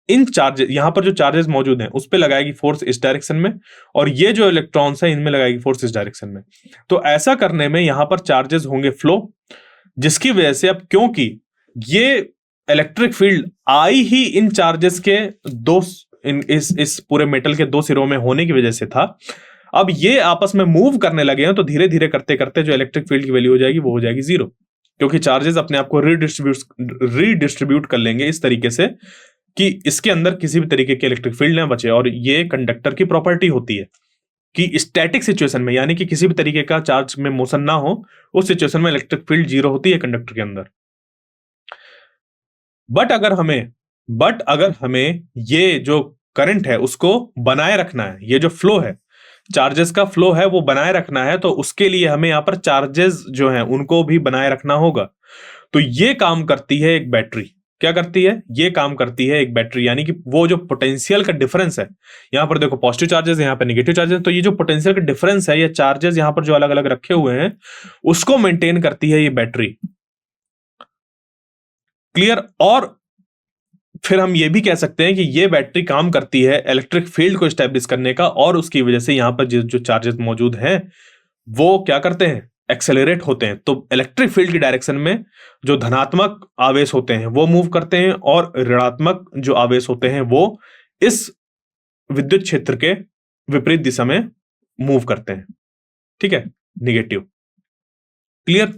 इन चार्जेस, यहां पर जो चार्जेस मौजूद हैं उस पे लगाएगी फोर्स इस डायरेक्शन में, और ये जो इलेक्ट्रॉन्स हैं इनमें लगाएगी फोर्स इस डायरेक्शन में। तो ऐसा करने में यहां पर चार्जेस होंगे फ्लो, जिसकी वजह से अब क्योंकि ये electric field I he in charges के दो इस पूरे मेटल के दो सिरों में होने की वजह से था, अब ये आपस में मूव करने लगे हैं, तो धीरे धीरे करते करते जो इलेक्ट्रिक फील्ड की वैल्यू हो जाएगी वो हो जाएगी 0, क्योंकि चार्जेस अपने आप को रीडिस्ट्रीब्यूट कर लेंगे इस तरीके से कि इसके अंदर किसी भी तरीके के इलेक्ट्रिक फील्ड ना बचे। और ये कंडक्टर की प्रॉपर्टी होती है कि स्टैटिक सिचुएशन में, यानी कि किसी भी तरीके का चार्ज में मोशन ना हो, उस सिचुएशन में इलेक्ट्रिक फील्ड 0 होती है कंडक्टर के अंदर। बट अगर हमें ये जो करंट है उसको बनाए रखना है, ये जो फ्लो है, चार्जेस का फ्लो है वो बनाए रखना है, तो उसके लिए हमें यहां पर चार्जेस जो हैं उनको भी बनाए रखना होगा। तो ये काम करती है एक बैटरी। क्या करती है, ये काम करती है एक बैटरी, यानी कि वो जो पोटेंशियल का डिफरेंस है, यहां पर देखो पॉजिटिव चार्जेस, यहां पर नेगेटिव चार्जेस, तो ये जो पोटेंशियल का डिफरेंस है, ये चार्जेस यहां पर जो अलग अलग रखे हुए हैं, उसको मेंटेन करती है ये बैटरी। क्लियर। और फिर हम ये भी कह सकते हैं कि ये बैटरी काम करती है इलेक्ट्रिक फील्ड को स्टैब्लिश करने का, और उसकी वजह से यहां पर जो चार्जेस मौजूद हैं वो क्या करते हैं, एक्सेलरेट होते हैं। तो इलेक्ट्रिक फील्ड की डायरेक्शन में जो धनात्मक आवेश होते हैं वो मूव करते हैं, और ऋणात्मक जो आवेश होते हैं वो इस विद्युत क्षेत्र के विपरीत दिशा में मूव करते हैं। ठीक है, निगेटिव। क्लियर।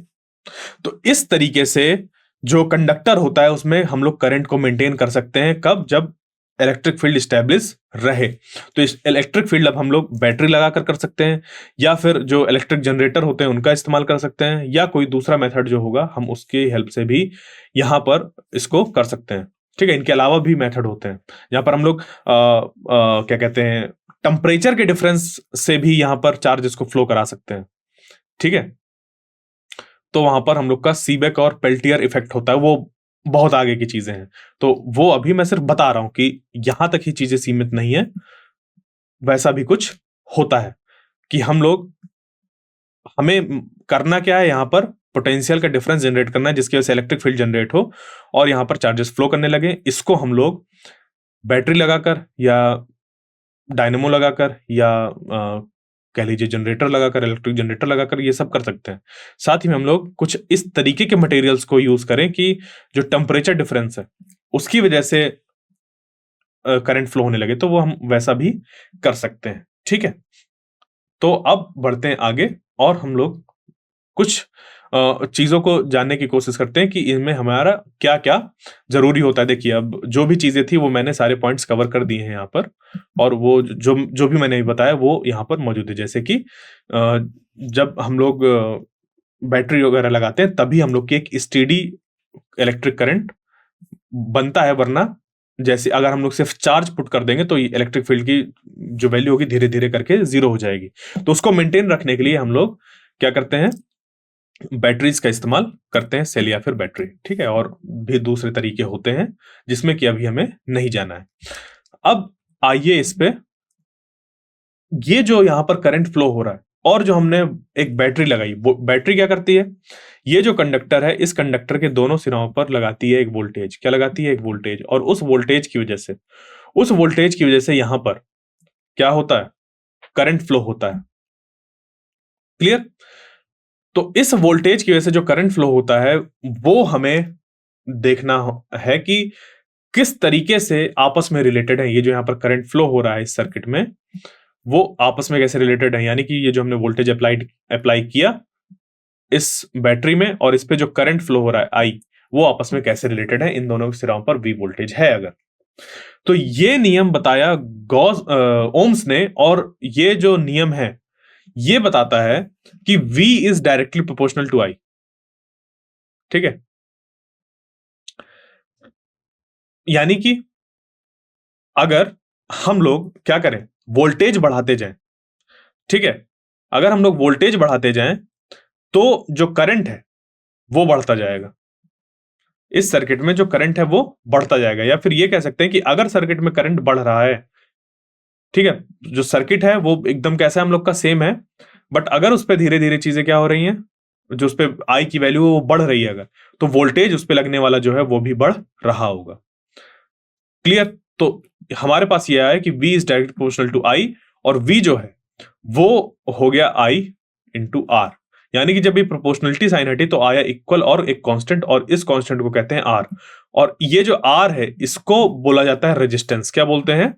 तो इस तरीके से जो कंडक्टर होता है उसमें हम लोग करंट को मेंटेन कर सकते हैं, कब, जब इलेक्ट्रिक फील्ड स्टैब्लिश रहे। तो इस इलेक्ट्रिक फील्ड अब हम लोग बैटरी लगाकर कर सकते हैं, या फिर जो इलेक्ट्रिक जनरेटर होते हैं उनका इस्तेमाल कर सकते हैं, या कोई दूसरा मेथड जो होगा हम उसकी हेल्प से भी यहां पर इसको कर सकते हैं। ठीक है, इनके अलावा भी मेथड होते हैं जहां पर हम लोग क्या कहते हैं, टेम्परेचर के डिफरेंस से भी यहां पर चार्जेस को फ्लो करा सकते हैं। ठीक है, तो वहां पर हम लोग का सीबेक और पेल्टियर इफेक्ट होता है, वो बहुत आगे की चीजें हैं, तो वो अभी मैं सिर्फ बता रहा हूं कि यहां तक ही चीजें सीमित नहीं है, वैसा भी कुछ होता है कि हम लोग, हमें करना क्या है, यहां पर पोटेंशियल का डिफरेंस जनरेट करना है जिसकी वजह से इलेक्ट्रिक फील्ड जनरेट हो और यहां पर चार्जेस फ्लो करने लगे। इसको हम लोग बैटरी लगाकर या डायनेमो लगाकर या कह लीजिए जनरेटर लगाकर, इलेक्ट्रिक जनरेटर लगाकर ये सब कर सकते हैं। साथ ही में हम लोग कुछ इस तरीके के मटेरियल्स को यूज करें कि जो टेम्परेचर डिफरेंस है उसकी वजह से करंट फ्लो होने लगे, तो वो हम वैसा भी कर सकते हैं। ठीक है, तो अब बढ़ते हैं आगे और हम लोग कुछ चीजों को जानने की कोशिश करते हैं कि इनमें हमारा क्या क्या जरूरी होता है। देखिए, अब जो भी चीजें थी वो मैंने सारे पॉइंट्स कवर कर दिए हैं यहाँ पर, और वो जो जो भी मैंने बताया वो यहाँ पर मौजूद है। जैसे कि जब हम लोग बैटरी वगैरह लगाते हैं तभी हम लोग की एक स्टेडी इलेक्ट्रिक करंट बनता है, वरना जैसे अगर हम लोग सिर्फ चार्ज पुट कर देंगे तो इलेक्ट्रिक फील्ड की जो वैल्यू होगी धीरे धीरे करके जीरो हो जाएगी। तो उसको मेंटेन रखने के लिए हम लोग क्या करते हैं, बैटरीज का इस्तेमाल करते हैं, सेल या फिर बैटरी। ठीक है, और भी दूसरे तरीके होते हैं जिसमें कि अभी हमें नहीं जाना है। अब आइए इस पे, ये जो यहां पर करंट फ्लो हो रहा है और जो हमने एक बैटरी लगाई, वो बैटरी क्या करती है, ये जो कंडक्टर है इस कंडक्टर के दोनों सिरों पर लगाती है एक वोल्टेज। क्या लगाती है, एक वोल्टेज। और उस वोल्टेज की वजह से यहां पर क्या होता है, करंट फ्लो होता है। क्लियर। तो इस वोल्टेज की वजह से जो करंट फ्लो होता है वो हमें देखना है कि किस तरीके से आपस में रिलेटेड है। ये जो यहां पर करंट फ्लो हो रहा है इस सर्किट में, वो आपस में कैसे रिलेटेड है, यानी कि ये जो हमने वोल्टेज अप्लाई किया इस बैटरी में और इस पे जो करंट फ्लो हो रहा है आई, वो आपस में कैसे रिलेटेड है, इन दोनों के सिरों पर वी वोल्टेज है अगर। तो ये नियम बताया ओम्स ने, और ये जो नियम है ये बताता है कि V is directly proportional to I। ठीक है, यानी कि अगर हम लोग क्या करें, वोल्टेज बढ़ाते जाएं, ठीक है, अगर हम लोग वोल्टेज बढ़ाते जाएं तो जो करंट है वो बढ़ता जाएगा। इस सर्किट में जो करंट है वो बढ़ता जाएगा, या फिर ये कह सकते हैं कि अगर सर्किट में करंट बढ़ रहा है, ठीक है, जो सर्किट है वो एकदम कैसा हम लोग का सेम है, बट अगर उस पर धीरे धीरे चीजें क्या हो रही हैं, जो उस पर आई की वैल्यू वो बढ़ रही है अगर, तो वोल्टेज उस पर लगने वाला जो है वो भी बढ़ रहा होगा। क्लियर। तो हमारे पास ये आया कि V is direct proportional to I, और V जो है वो हो गया I इंटू R। यानी कि जब ये प्रोपोर्शनलिटी साइन हटी तो आया इक्वल और एक कांस्टेंट, और इस कांस्टेंट को कहते हैं R। और ये जो R है इसको बोला जाता है रेजिस्टेंस। क्या बोलते हैं,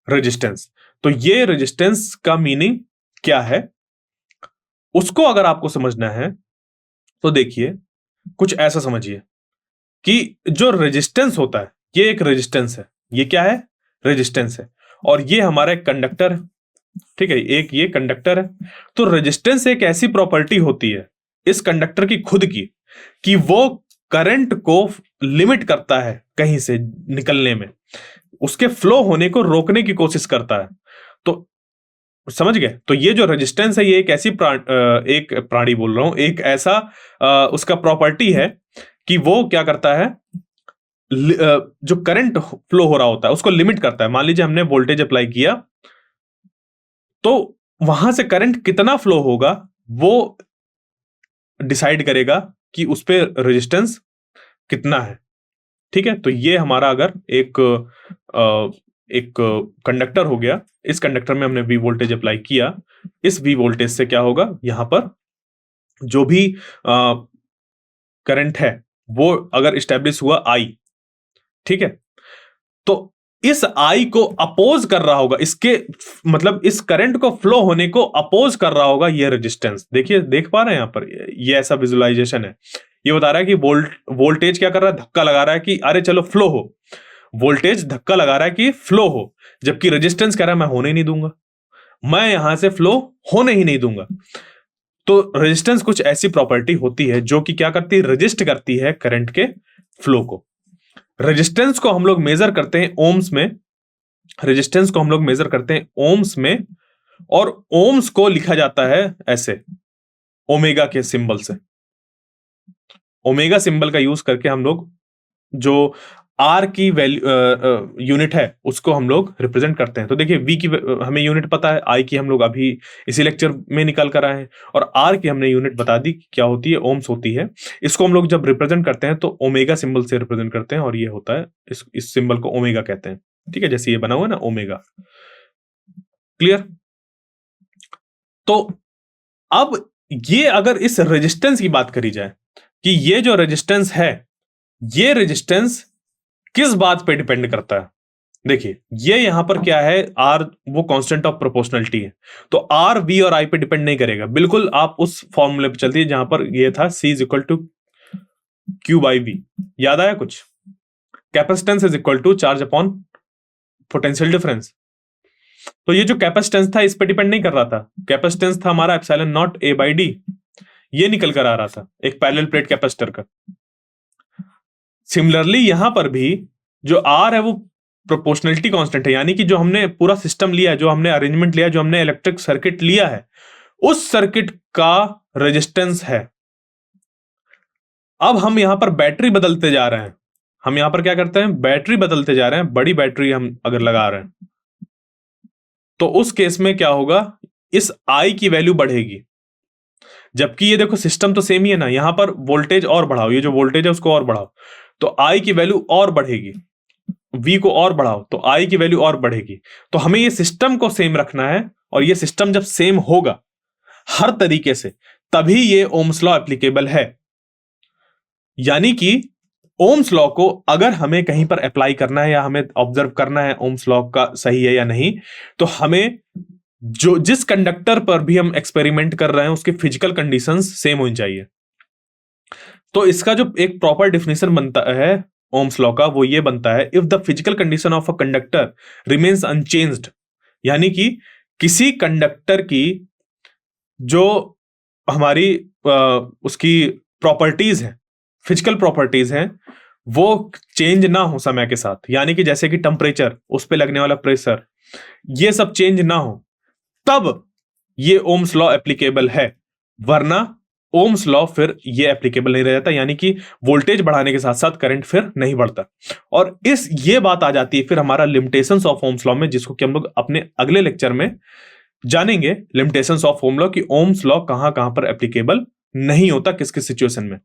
रेजिस्टेंस। तो ये रेजिस्टेंस का मीनिंग क्या है उसको अगर आपको समझना है तो देखिए, कुछ ऐसा समझिए कि जो रेजिस्टेंस होता है ये एक रेजिस्टेंस है। ये क्या है, रेजिस्टेंस है, और ये हमारा एक कंडक्टर है। ठीक है, एक ये कंडक्टर है। तो रेजिस्टेंस एक ऐसी प्रॉपर्टी होती है इस कंडक्टर की खुद की कि वो करंट को लिमिट करता है कहीं से निकलने में, उसके फ्लो होने को रोकने की कोशिश करता है। तो समझ गए। तो ये जो रेजिस्टेंस है ये एक ऐसी एक प्राणी बोल रहा हूं, एक ऐसा उसका प्रॉपर्टी है कि वो क्या करता है, जो करंट फ्लो हो रहा होता है उसको लिमिट करता है। मान लीजिए हमने वोल्टेज अप्लाई किया, तो वहां से करंट कितना फ्लो होगा वो डिसाइड करेगा कि उस पे रेजिस्टेंस कितना है। ठीक है, तो ये हमारा अगर एक कंडक्टर हो गया, इस कंडक्टर में हमने वी वोल्टेज अप्लाई किया, इस वी वोल्टेज से क्या होगा, यहां पर जो भी करंट है वो अगर स्टैब्लिश हुआ आई, ठीक है, तो इस आई को अपोज कर रहा होगा, इसके मतलब इस करंट को फ्लो होने को अपोज कर रहा होगा ये रेजिस्टेंस। देखिए, देख पा रहे हैं यहां पर, ये ऐसा विजुअलाइजेशन है। ये बता रहा है कि वोल्टेज क्या कर रहा है, धक्का लगा रहा है कि अरे चलो फ्लो हो। वोल्टेज धक्का लगा रहा है कि फ्लो हो, जबकि रेजिस्टेंस कह रहा है मैं होने नहीं दूंगा, मैं यहां से फ्लो होने ही नहीं दूंगा। तो रेजिस्टेंस कुछ ऐसी प्रॉपर्टी होती है जो कि क्या करती है, रजिस्ट करती है करंट के फ्लो को। रेजिस्टेंस को हम लोग मेजर करते हैं ओम्स में, रेजिस्टेंस को हम लोग मेजर करते हैं ओम्स में, और ओम्स को लिखा जाता है ऐसे, ओमेगा के सिंबल से। ओमेगा सिंबल का यूज करके हम लोग जो आर की वैल्यू यूनिट है उसको हम लोग रिप्रेजेंट करते हैं। तो देखिए, वी की हमें यूनिट पता है, आई की हम लोग अभी इसी लेक्चर में निकाल कर आए हैं, और आर की हमने यूनिट बता दी क्या होती है, ओम्स होती है। इसको हम लोग जब रिप्रेजेंट करते हैं तो ओमेगा सिंबल से रिप्रेजेंट करते हैं, और ये होता है, इस सिंबल को ओमेगा कहते हैं। ठीक है, जैसे ये बना हुआ है ना ओमेगा। क्लियर? तो अब ये अगर इस रेजिस्टेंस की बात करी जाए कि ये जो रेजिस्टेंस है, ये रेजिस्टेंस किस बात पे डिपेंड करता है। देखिए, ये यहां पर क्या है, आर वो कांस्टेंट ऑफ प्रोपोर्शनलिटी है, तो आर वी और आई पे डिपेंड नहीं करेगा। बिल्कुल आप उस फॉर्मूले पे चलती है जहां पर ये था C is equal to Q by V. याद आया कुछ? Capacitance is equal to charge upon potential difference. तो ये जो कैपेसिटेंस था इस पे डिपेंड नहीं कर रहा था, कैपेसिटेंस था हमारा epsilon not A by D, ये निकल कर आ रहा था एक पैरेलल प्लेट कैपेसिटर का। सिमिलरली यहां पर भी जो आर है वो प्रोपोर्शनलिटी कांस्टेंट है, यानी कि जो हमने पूरा सिस्टम लिया है, जो हमने अरेंजमेंट लिया है, जो हमने इलेक्ट्रिक सर्किट लिया है, उस सर्किट का रेजिस्टेंस है। अब हम यहां पर बैटरी बदलते जा रहे हैं, हम यहां पर क्या करते हैं, बैटरी बदलते जा रहे हैं, बड़ी बैटरी हम अगर लगा रहे हैं, तो उस केस में क्या होगा, इस आई की वैल्यू बढ़ेगी। जबकि ये देखो सिस्टम तो सेम ही है ना, यहां पर वोल्टेज और बढ़ाओ, ये जो वोल्टेज है उसको और बढ़ाओ तो आई की वैल्यू और बढ़ेगी, वी को और बढ़ाओ तो आई की वैल्यू और बढ़ेगी। तो हमें ये सिस्टम को सेम रखना है, और ये सिस्टम जब सेम होगा हर तरीके से, तभी ये ओम्स लॉ एप्लीकेबल है। यानी कि ओम्स लॉ को अगर हमें कहीं पर अप्लाई करना है या हमें ऑब्जर्व करना है ओम्स लॉ का सही है या नहीं, तो हमें जो जिस कंडक्टर पर भी हम एक्सपेरिमेंट कर रहे हैं उसके फिजिकल कंडीशंस सेम होनी चाहिए। तो इसका जो एक प्रॉपर डेफिनेशन बनता है ओम्स लॉ का, वो ये बनता है, if the physical condition of a conductor remains unchanged, यानी कि किसी कंडक्टर की जो हमारी उसकी प्रॉपर्टीज है, फिजिकल प्रॉपर्टीज हैं, वो चेंज ना हो समय के साथ, यानी कि जैसे कि टेम्परेचर, उस पे लगने वाला प्रेशर, ये सब चेंज ना हो, तब ये ओम्स लॉ एप्लीकेबल है। वरना ओम्स लॉ फिर ये एप्लीकेबल नहीं रह जाता, यानी कि वोल्टेज बढ़ाने के साथ साथ करंट फिर नहीं बढ़ता। और ये बात आ जाती है फिर हमारा लिमिटेशंस ऑफ ओम्स लॉ में, जिसको कि हम लोग अपने अगले लेक्चर में जानेंगे, लिमिटेशंस ऑफ ओम लॉ, कि ओम्स लॉ कहां कहां पर एप्लीकेबल नहीं होता, किस किस सिचुएशन में।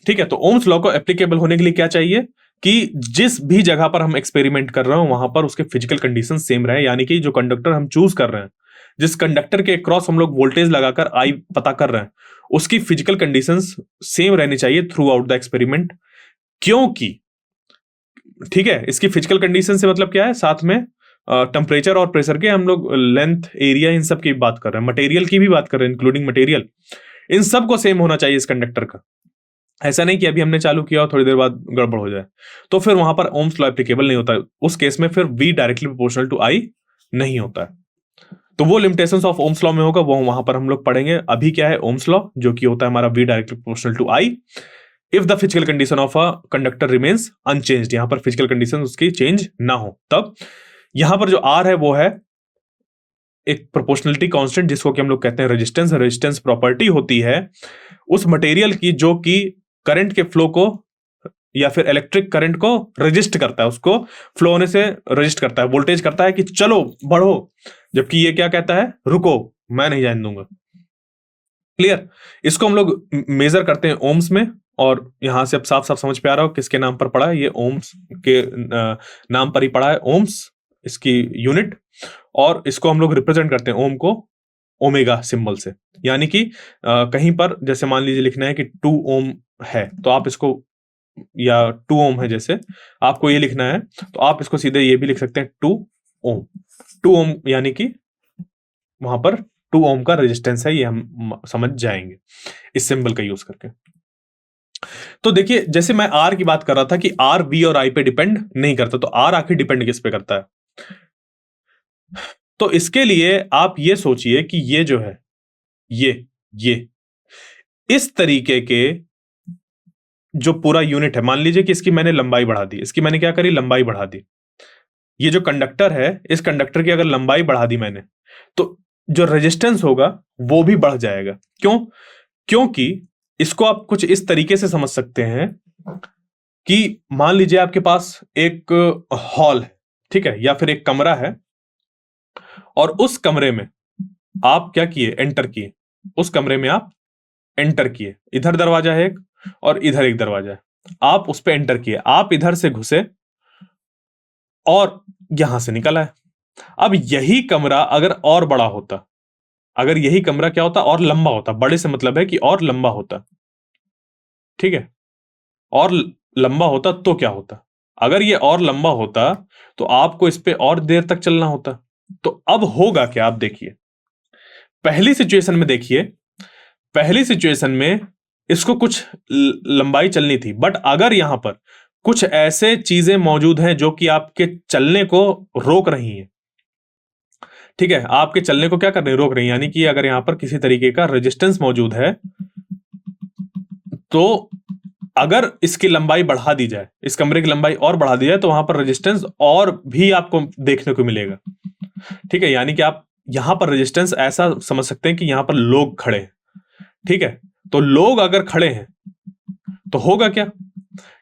ठीक है, तो ओम्स लॉ को एप्लीकेबल होने के लिए क्या चाहिए कि जिस भी जगह पर हम एक्सपेरिमेंट कर रहे हो वहां पर उसके फिजिकल कंडीशन सेम रहे, यानी कि जो कंडक्टर हम चूज कर रहे हैं, जिस कंडक्टर के क्रॉस हम लोग वोल्टेज लगाकर आई पता कर रहे हैं, उसकी फिजिकल कंडीशंस सेम रहनी चाहिए थ्रू आउट द एक्सपेरिमेंट। क्योंकि ठीक है, इसकी फिजिकल कंडीशन से मतलब क्या है, साथ में टेम्परेचर और प्रेशर के हम लोग लेंथ, एरिया, इन सब की बात कर रहे हैं, मटेरियल की भी बात कर रहे हैं, इंक्लूडिंग मटेरियल, इन सब को सेम होना चाहिए इस कंडक्टर का। ऐसा नहीं कि अभी हमने चालू किया और थोड़ी देर बाद गड़बड़ हो जाए, तो फिर वहां पर ओम्स लॉ एप्लीकेबल नहीं होता है। उस केस में फिर V directly proportional to I नहीं होता है। तो वो लिमिटेशंस ऑफ ओम्स लॉ में होगा, वो वहां पर हम लोग पढ़ेंगे। अभी क्या है ओम्स लॉ, जो कि होता है हमारा V directly proportional to I if the physical condition of a conductor remains unchanged, यहां पर फिजिकल कंडीशन उसकी चेंज ना हो। तब यहां पर जो R है वो है एक प्रोपोर्शनलिटी कांस्टेंट, जिसको कि हम लोग कहते हैं रेजिस्टेंस। रेजिस्टेंस प्रॉपर्टी होती है उस मटेरियल की जो कि करंट के फ्लो को या फिर इलेक्ट्रिक करंट को रजिस्ट करता है, उसको फ्लो होने से रजिस्ट करता है, वोल्टेज करता है कि चलो बढ़ो, जबकि ये क्या कहता है, रुको, मैं नहीं जाने दूंगा। क्लियर? इसको हम लोग मेजर करते हैं ओम्स में, और यहां से अब साफ साफ समझ पे आ रहा हो किसके नाम पर पड़ा है, ये ओम्स के नाम पर ही पड़ा है, ओम्स इसकी यूनिट। और इसको हम लोग रिप्रेजेंट करते हैं ओम को ओमेगा सिंबल से, यानी कि कहीं पर जैसे मान लीजिए लिखना है कि 2 ओम है, तो आप इसको, या 2 ओम है जैसे आपको ये लिखना है, तो आप इसको सीधे ये भी लिख सकते हैं 2 ओम। 2 ओम यानी कि वहां पर 2 ओम का रेजिस्टेंस है, ये हम समझ जाएंगे इस सिंबल का यूज करके। तो देखिए, जैसे मैं आर की बात कर रहा था कि आर वी और आई पे डिपेंड नहीं करता, तो आर आखिर डिपेंड किस पे करता है? तो इसके लिए आप ये सोचिए कि ये जो है, ये इस तरीके के जो पूरा यूनिट है, मान लीजिए कि इसकी मैंने लंबाई बढ़ा दी, इसकी मैंने क्या करी, लंबाई बढ़ा दी। ये जो कंडक्टर है, इस कंडक्टर की अगर लंबाई बढ़ा दी मैंने, तो जो रेजिस्टेंस होगा वो भी बढ़ जाएगा। क्यों? क्योंकि इसको आप कुछ इस तरीके से समझ सकते हैं कि मान लीजिए आपके पास एक हॉल है, ठीक है, या फिर एक कमरा है, और उस कमरे में आप क्या किए, एंटर किए, उस कमरे में आप एंटर किए, इधर दरवाजा है एक और इधर एक दरवाजा है, आप उस पर एंटर किए, आप इधर से घुसे और यहां से निकल आए। अब यही कमरा अगर और बड़ा होता, अगर यही कमरा क्या होता, और लंबा होता, बड़े से मतलब है कि और लंबा होता, ठीक है, और लंबा होता तो क्या होता, अगर ये और लंबा होता तो आपको इस पे और देर तक चलना होता। तो अब होगा क्या, आप देखिए, पहली सिचुएशन में देखिए, पहली सिचुएशन में इसको कुछ लंबाई चलनी थी, बट अगर यहां पर कुछ ऐसे चीजें मौजूद हैं जो कि आपके चलने को रोक रही हैं, ठीक है, आपके चलने को क्या कर रही है, रोक रही है, यानी कि अगर यहां पर किसी तरीके का रेजिस्टेंस मौजूद है, तो अगर इसकी लंबाई बढ़ा दी जाए, इस कमरे की लंबाई और बढ़ा दी जाए, तो वहां पर रेजिस्टेंस और भी आपको देखने को मिलेगा, ठीक है, यानी कि आप यहां पर रेजिस्टेंस ऐसा समझ सकते हैं कि यहां पर लोग खड़े हैं, ठीक है, तो लोग अगर खड़े हैं तो होगा क्या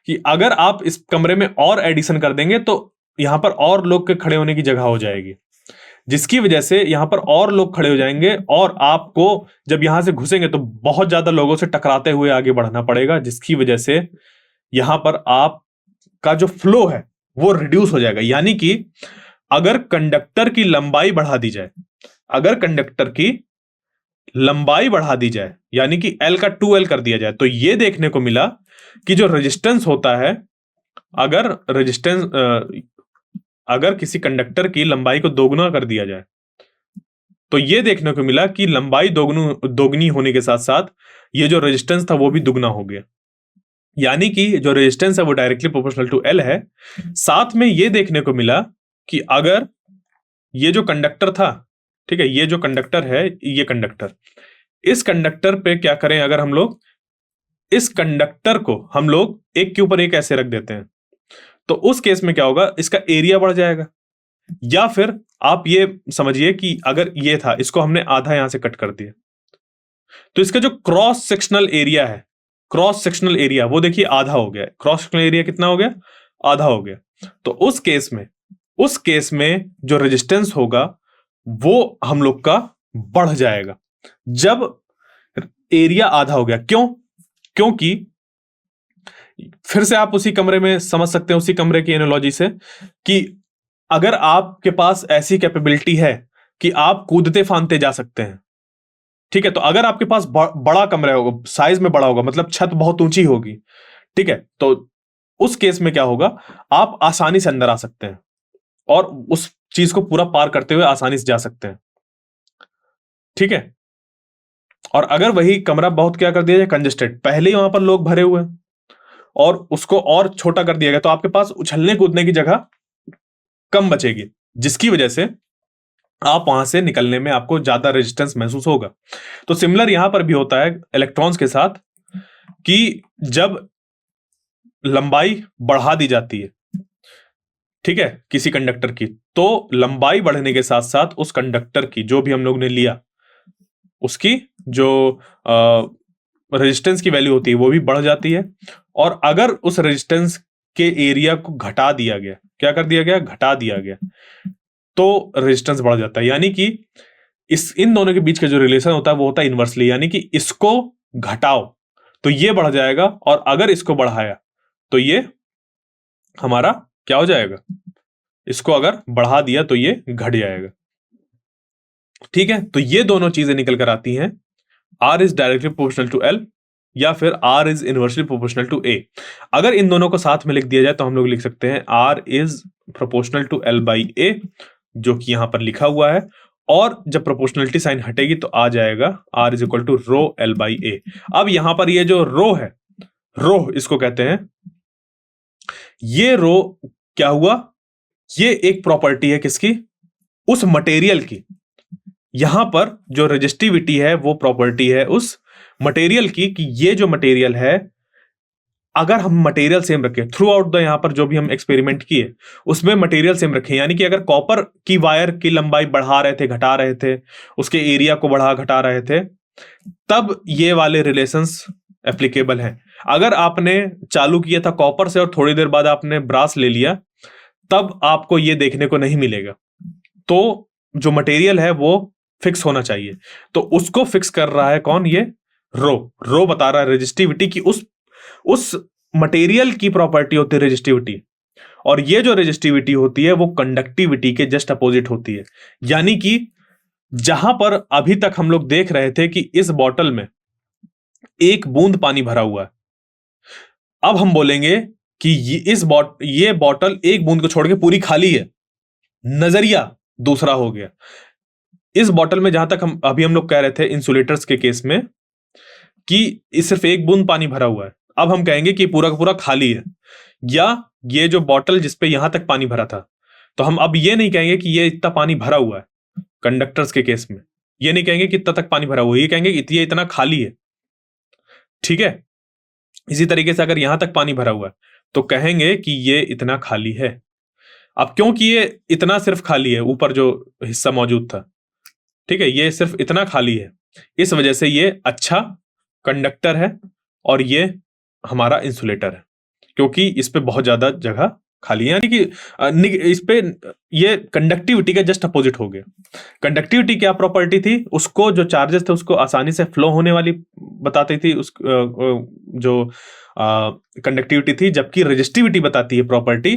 कि अगर आप इस कमरे में और एडिशन कर देंगे तो यहां पर और लोग के खड़े होने की जगह हो जाएगी, जिसकी वजह से यहां पर और लोग खड़े हो जाएंगे, और आपको जब यहां से घुसेंगे तो बहुत ज्यादा लोगों से टकराते हुए आगे बढ़ना पड़ेगा, जिसकी वजह से यहां पर आपका जो फ्लो है वो रिड्यूस हो जाएगा। यानी कि अगर कंडक्टर की लंबाई बढ़ा दी जाए, अगर कंडक्टर की लंबाई बढ़ा दी जाए, यानी कि L का 2L कर दिया जाए, तो ये देखने को मिला कि जो रेजिस्टेंस होता है, अगर रेजिस्टेंस अगर किसी कंडक्टर की लंबाई को दोगुना कर दिया जाए, तो ये देखने को मिला कि लंबाई दोगुनी होने के साथ साथ ये जो रेजिस्टेंस था वो भी दुगना हो गया, यानी कि जो रेजिस्टेंस है वो डायरेक्टली प्रोपोर्शनल टू L है। साथ में ये देखने को मिला कि अगर ये जो कंडक्टर था, ठीक है, ये जो कंडक्टर है, ये कंडक्टर, इस कंडक्टर पे क्या करें, अगर हम लोग इस कंडक्टर को हम लोग एक के ऊपर एक ऐसे रख देते हैं, तो उस केस में क्या होगा, इसका एरिया बढ़ जाएगा। या फिर आप ये समझिए कि अगर ये था, इसको हमने आधा यहां से कट कर दिया, तो इसका जो क्रॉस सेक्शनल एरिया है, क्रॉस सेक्शनल एरिया वो देखिए आधा हो गया। क्रॉस सेक्शनल एरिया कितना हो गया, आधा हो गया। तो उस केस में जो रेजिस्टेंस होगा वो हम लोग का बढ़ जाएगा जब एरिया आधा हो गया। क्यों? क्योंकि फिर से आप उसी कमरे में समझ सकते हैं, उसी कमरे की एनालॉजी से, कि अगर आपके पास ऐसी कैपेबिलिटी है कि आप कूदते फांदते जा सकते हैं, ठीक है, तो अगर आपके पास बड़ा कमरा होगा, साइज में बड़ा होगा, मतलब छत बहुत ऊंची होगी, ठीक है, तो उस केस में क्या होगा, आप आसानी से अंदर आ सकते हैं और उस चीज को पूरा पार करते हुए आसानी से जा सकते हैं, ठीक है। और अगर वही कमरा बहुत क्या कर दिया जाए, कंजेस्टेड, पहले ही वहां पर लोग भरे हुए हैं और उसको और छोटा कर दिया गया, तो आपके पास उछलने कूदने की जगह कम बचेगी, जिसकी वजह से आप वहां से निकलने में आपको ज्यादा रेजिस्टेंस महसूस होगा। तो सिमिलर यहां पर भी होता है इलेक्ट्रॉन्स के साथ, कि जब लंबाई बढ़ा दी जाती है, ठीक है, किसी कंडक्टर की, तो लंबाई बढ़ने के साथ साथ उस कंडक्टर की, जो भी हम लोग ने लिया, उसकी जो रेजिस्टेंस की वैल्यू होती है वो भी बढ़ जाती है, और अगर उस रेजिस्टेंस के एरिया को घटा दिया गया, क्या कर दिया गया, घटा दिया गया, तो रेजिस्टेंस बढ़ जाता है। यानी कि इन दोनों के बीच का जो रिलेशन होता है वो होता है इनवर्सली, यानी कि इसको घटाओ तो ये बढ़ जाएगा, और अगर इसको बढ़ाया तो ये हमारा क्या हो जाएगा, इसको अगर बढ़ा दिया तो ये घट जाएगा। ठीक है, तो ये दोनों चीजें निकल कर आती हैं, R is directly proportional to L या फिर R is inversely proportional to A. अगर इन दोनों को साथ में लिख दिया जाए तो हम लोग लिख सकते हैं R is proportional to L by A, जो कि यहां पर लिखा हुआ है, और जब प्रोपोर्शनलिटी साइन हटेगी तो आ जाएगा R is equal to rho L by A. अब यहां पर ये जो रो है, रो इसको कहते हैं, ये रो क्या हुआ, ये एक प्रॉपर्टी है किसकी, उस मटेरियल की। यहां पर जो रेजिस्टिविटी है वो प्रॉपर्टी है उस मटेरियल की, कि ये जो मटेरियल है, अगर हम मटेरियल सेम रखें थ्रू आउट द, यहां पर जो भी हम एक्सपेरिमेंट किए उसमें मटेरियल सेम रखें, यानी कि अगर कॉपर की वायर की लंबाई बढ़ा रहे थे, घटा रहे थे, उसके एरिया को बढ़ा घटा रहे थे, तब ये वाले रिलेशंस एप्लीकेबल हैं। अगर आपने चालू किया था कॉपर से और थोड़ी देर बाद आपने ब्रास ले लिया, तब आपको ये देखने को नहीं मिलेगा। तो जो मटेरियल है वो फिक्स होना चाहिए, तो उसको फिक्स कर रहा है कौन, ये रो बता रहा है रेजिस्टिविटी की, उस मटेरियल की प्रॉपर्टी होती है रेजिस्टिविटी, और ये जो रेजिस्टिविटी होती है वो कंडक्टिविटी के जस्ट अपोजिट होती है। यानी कि जहां पर अभी तक हम लोग देख रहे थे कि इस बॉटल में एक बूंद पानी भरा हुआ है, अब हम बोलेंगे कि ये बॉटल एक बूंद को छोड़ के पूरी खाली है, नजरिया दूसरा हो गया। इस बॉटल में जहां तक हम लोग कह रहे थे इंसुलेटर्स के केस में कि सिर्फ एक बूंद पानी भरा हुआ है, अब हम कहेंगे कि पूरा का पूरा खाली है। या ये जो बॉटल जिसपे यहां तक पानी भरा था, तो हम अब ये नहीं कहेंगे कि ये इतना पानी भरा हुआ है, कंडक्टर्स के केस में ये नहीं कहेंगे कि इतना तक पानी भरा हुआ है, ये कहेंगे ये इतना खाली है। ठीक है, इसी तरीके से अगर यहां तक पानी भरा हुआ है तो कहेंगे कि ये इतना खाली है। अब क्योंकि ये इतना सिर्फ खाली है, ऊपर जो हिस्सा मौजूद था, ठीक है, ये सिर्फ इतना खाली है, इस वजह से ये अच्छा कंडक्टर है और ये हमारा इंसुलेटर है, क्योंकि इस पे बहुत ज्यादा जगह खाली है। यानी कि इस पे ये कंडक्टिविटी का जस्ट अपोजिट हो गया। कंडक्टिविटी क्या प्रॉपर्टी थी, उसको जो चार्जेस थे उसको आसानी से फ्लो होने वाली बताती थी, उस जो कंडक्टिविटी थी, जबकि रेजिस्टिविटी बताती है प्रॉपर्टी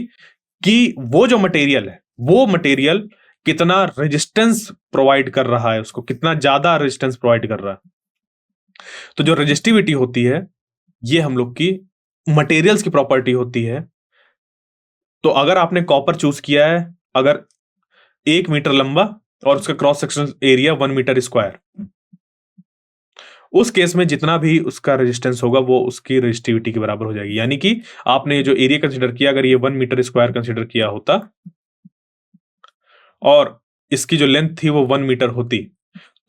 कि वो जो मटेरियल है वो मटेरियल कितना रेजिस्टेंस प्रोवाइड कर रहा है, उसको कितना ज्यादा रेजिस्टेंस प्रोवाइड कर रहा है। तो जो रेजिस्टिविटी होती है ये हम लोग की मटेरियल्स की प्रॉपर्टी होती है। तो अगर आपने कॉपर चूज किया है, अगर 1 मीटर लंबा और उसका cross sectional area 1 metre square, उस केस में जितना भी उसका रेजिस्टेंस होगा वो उसकी रेजिस्टिविटी के बराबर हो जाएगी। यानी कि आपने जो एरिया कंसीडर किया, अगर ये 1 मीटर स्क्वायर कंसीडर किया होता और इसकी जो लेंथ थी वो 1 मीटर होती,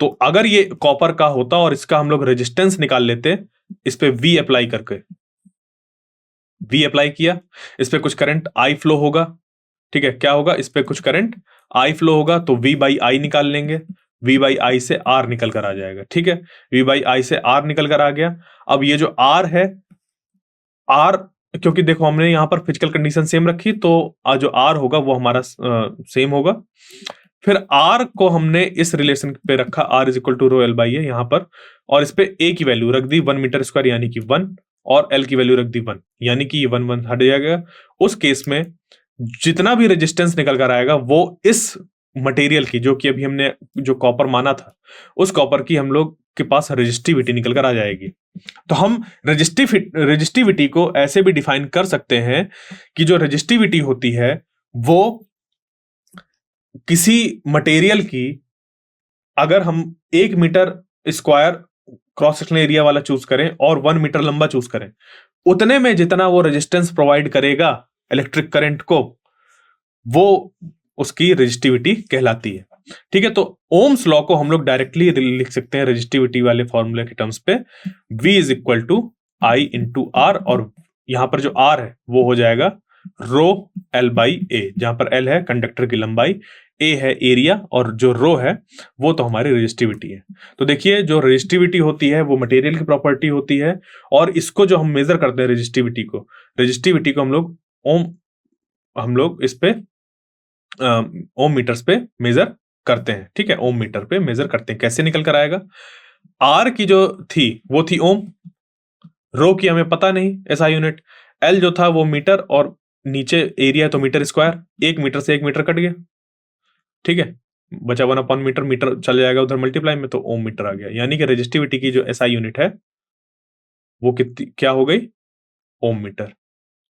तो अगर ये कॉपर का होता और इसका हम लोग रेजिस्टेंस निकाल लेते, इस पे V अप्लाई करके, V अप्लाई किया, इस पे कुछ करंट I फ्लो होगा। ठीक है, क्या होगा, इस पे कुछ करंट I फ्लो होगा, तो V बाई I निकाल लेंगे, V बाई I से R निकल कर आ जाएगा। ठीक है, V बाई I से R निकल कर आ गया। अब ये जो R है, R, क्योंकि देखो हमने यहां पर फिजिकल कंडीशन सेम रखी, तो जो R होगा वो हमारा सेम होगा। फिर R को हमने इस रिलेशन पे रखा, R is equal to rho L by A यहां पर, और इस पे A की वैल्यू रख दी 1 मीटर स्क्वायर यानी कि 1, और L की वैल्यू रख दी 1, यानी कि ये 1 1 हट जाएगा। उस केस में जितना भी रेजिस्टेंस निकल कर आएगा वो इस मटेरियल की, जो कि अभी हमने जो कॉपर माना था, उस कॉपर की हम लोग के पास रेजिस्टिविटी निकल कर आ जाएगी। तो हम रेजिस्टिविटी को ऐसे भी डिफाइन कर सकते हैं कि जो रेजिस्टिविटी होती है वो किसी मटेरियल की, अगर हम 1 metre square cross sectional area वाला चूज करें और 1 मीटर लंबा चूज करें, उतने में जितना वो रेजिस्टेंस प्रोवाइड करेगा इलेक्ट्रिक करंट को, वो उसकी रेजिस्टिविटी कहलाती है। ठीक है, तो ओम्स लॉ को हम लोग डायरेक्टली लिख सकते हैं रेजिस्टिविटी वाले फॉर्मूले के टर्म्स पे, V is equal to I into R, और यहां पर जो R है वो हो जाएगा रो एल बाई ए, जहां पर L है कंडक्टर की लंबाई, ए है एरिया और जो रो है वो तो हमारी रेजिस्टिविटी है। तो देखिए जो रेजिस्टिविटी होती है वो मटेरियल की प्रॉपर्टी होती है, और इसको जो हम मेजर करते हैं रेजिस्टिविटी को हम लोग इस पे ओम मीटर्स पे मेजर करते हैं। ठीक है, ओम मीटर पे मेजर करते हैं। कैसे निकल कर आएगा? आर की जो थी वो थी ओम, रो की हमें पता नहीं ऐसा यूनिट, एल जो था वो मीटर, और नीचे एरिया है तो मीटर स्क्वायर, 1 मीटर से 1 मीटर कट गया। ठीक है, बचा 1/मीटर, मीटर चल जाएगा उधर मल्टीप्लाई में तो ओम मीटर आ गया। यानी कि रेजिस्टिविटी की जो एसआई यूनिट है वो कितनी क्या हो गई? ओम मीटर।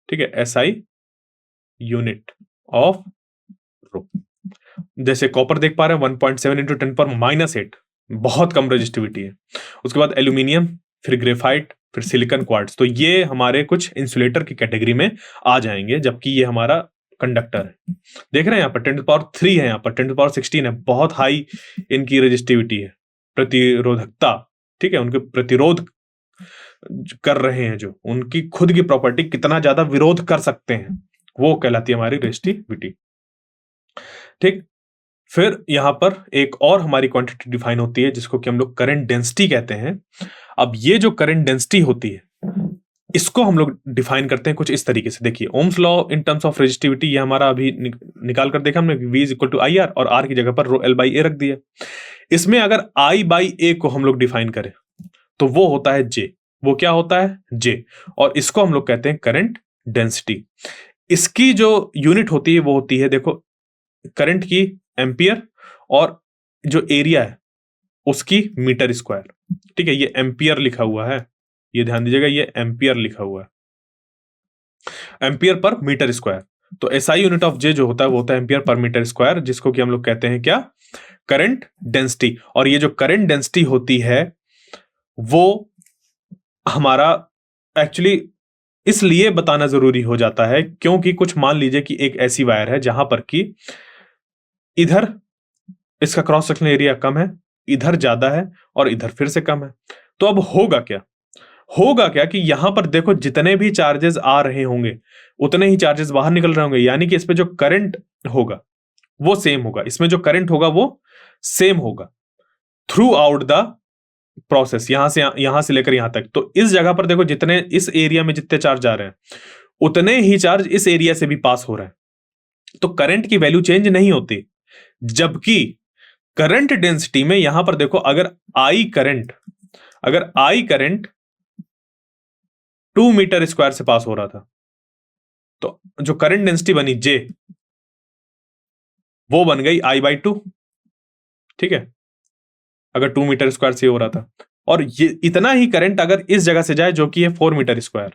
ठीक है, एसआई यूनिट ऑफ रो। जैसे कॉपर देख पा रहे हैं 1.7 इंटू 10⁻⁸, बहुत कम रेजिस्टिविटी है। उसके बाद एल्यूमिनियम, फिर ग्रेफाइट, फिर सिलिकॉन क्वार्ट्ज, तो ये हमारे कुछ इंसुलेटर की कैटेगरी में आ जाएंगे, जबकि ये हमारा कंडक्टर है। देख रहे हैं यहाँ पर 10⁻³ है, यहाँ पर 10⁻16 है, बहुत हाई इनकी रेजिस्टिविटी है, प्रतिरोधकता। ठीक है, उनके प्रतिरोध कर रहे हैं, जो उनकी खुद की प्रॉपर्टी कितना ज्यादा विरोध कर सकते हैं वो कहलाती है हमारी रेजिस्टिविटी। ठीक, फिर यहां पर एक और हमारी क्वांटिटी डिफाइन होती है जिसको कि हम लोग करंट डेंसिटी कहते हैं। अब ये जो करंट डेंसिटी होती है इसको हम लोग डिफाइन करते हैं कुछ इस तरीके से। देखिए Ohm's law in terms of resistivity, ये हमारा अभी निकाल कर देखा हमने, V = IR, और R की जगह पर रो L/A रख दिया। इसमें अगर I/A को हम लोग डिफाइन करें तो वो होता है J। वो क्या होता है? J। और इसको हम लोग कहते हैं करंट डेंसिटी। इसकी जो यूनिट होती है वो होती है, देखो, करंट की एम्पियर, और जो एरिया है उसकी मीटर स्क्वायर। ठीक है, ये एम्पियर लिखा हुआ है, ये ध्यान दीजिएगा, ये एम्पियर लिखा हुआ है, एम्पियर पर मीटर स्क्वायर। तो एसआई यूनिट ऑफ जे जो होता है वो होता है एम्पियर पर मीटर स्क्वायर, जिसको कि हम लोग कहते हैं क्या? Current density. और ये जो करंट डेंसिटी होती है वो हमारा एक्चुअली इसलिए बताना जरूरी हो जाता है क्योंकि कुछ मान लीजिए कि एक ऐसी वायर है जहां पर कि इधर इसका क्रॉस सेक्शनल एरिया कम है, इधर ज्यादा है, और इधर फिर से कम है। तो अब होगा क्या कि यहां पर देखो जितने भी चार्जेस आ रहे होंगे उतने ही चार्जेस बाहर निकल रहे होंगे, यानी कि इस पे जो करंट होगा वो सेम होगा, इसमें जो करंट होगा वो सेम होगा थ्रू आउट द प्रोसेस, यहां से लेकर यहां तक। तो इस जगह पर देखो जितने इस एरिया में जितने चार्ज आ रहे हैं उतने ही चार्ज इस एरिया से भी पास हो रहे हैं, तो करंट की वैल्यू चेंज नहीं होती। जबकि करंट डेंसिटी में यहां पर देखो, अगर आई करंट 2 मीटर स्क्वायर से पास हो रहा था तो जो करंट डेंसिटी बनी जे वो बन गई I/2। ठीक है, अगर 2 मीटर स्क्वायर से हो रहा था, और ये इतना ही करंट अगर इस जगह से जाए जो कि है 4 मीटर स्क्वायर,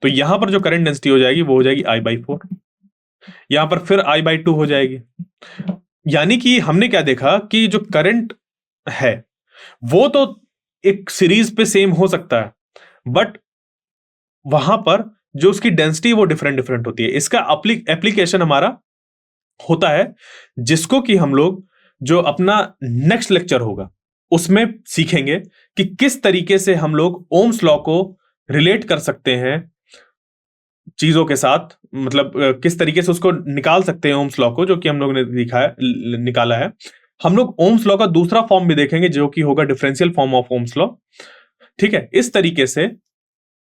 तो यहां पर जो करंट डेंसिटी हो जाएगी वो हो जाएगी I/4, यहां पर फिर I/2 हो जाएगी। यानी कि हमने क्या देखा कि जो करंट है वो तो एक सीरीज पे सेम हो सकता है, बट वहां पर जो उसकी डेंसिटी वो डिफरेंट होती है। इसका एप्लीकेशन हमारा होता है जिसको कि हम लोग जो अपना नेक्स्ट लेक्चर होगा उसमें सीखेंगे कि किस तरीके से हम लोग ओम्स लॉ को रिलेट कर सकते हैं चीजों के साथ, मतलब किस तरीके से उसको निकाल सकते हैं ओम्स लॉ को, जो कि हम लोग ने निकाला है। हम लोग ओम्स लॉ का दूसरा फॉर्म भी देखेंगे जो कि होगा differential form of Ohm's law. ठीक है, इस तरीके से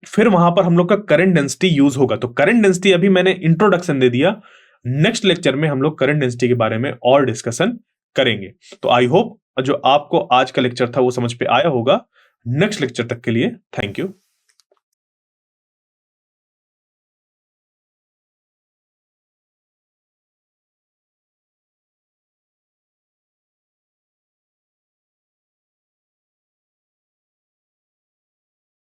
फिर वहां पर हम लोग का करंट डेंसिटी यूज होगा। तो करंट डेंसिटी अभी मैंने इंट्रोडक्शन दे दिया, नेक्स्ट लेक्चर में हम लोग करंट डेंसिटी के बारे में और डिस्कशन करेंगे। तो आई होप जो आपको आज का लेक्चर था वो समझ पे आया होगा। नेक्स्ट लेक्चर तक के लिए थैंक यू।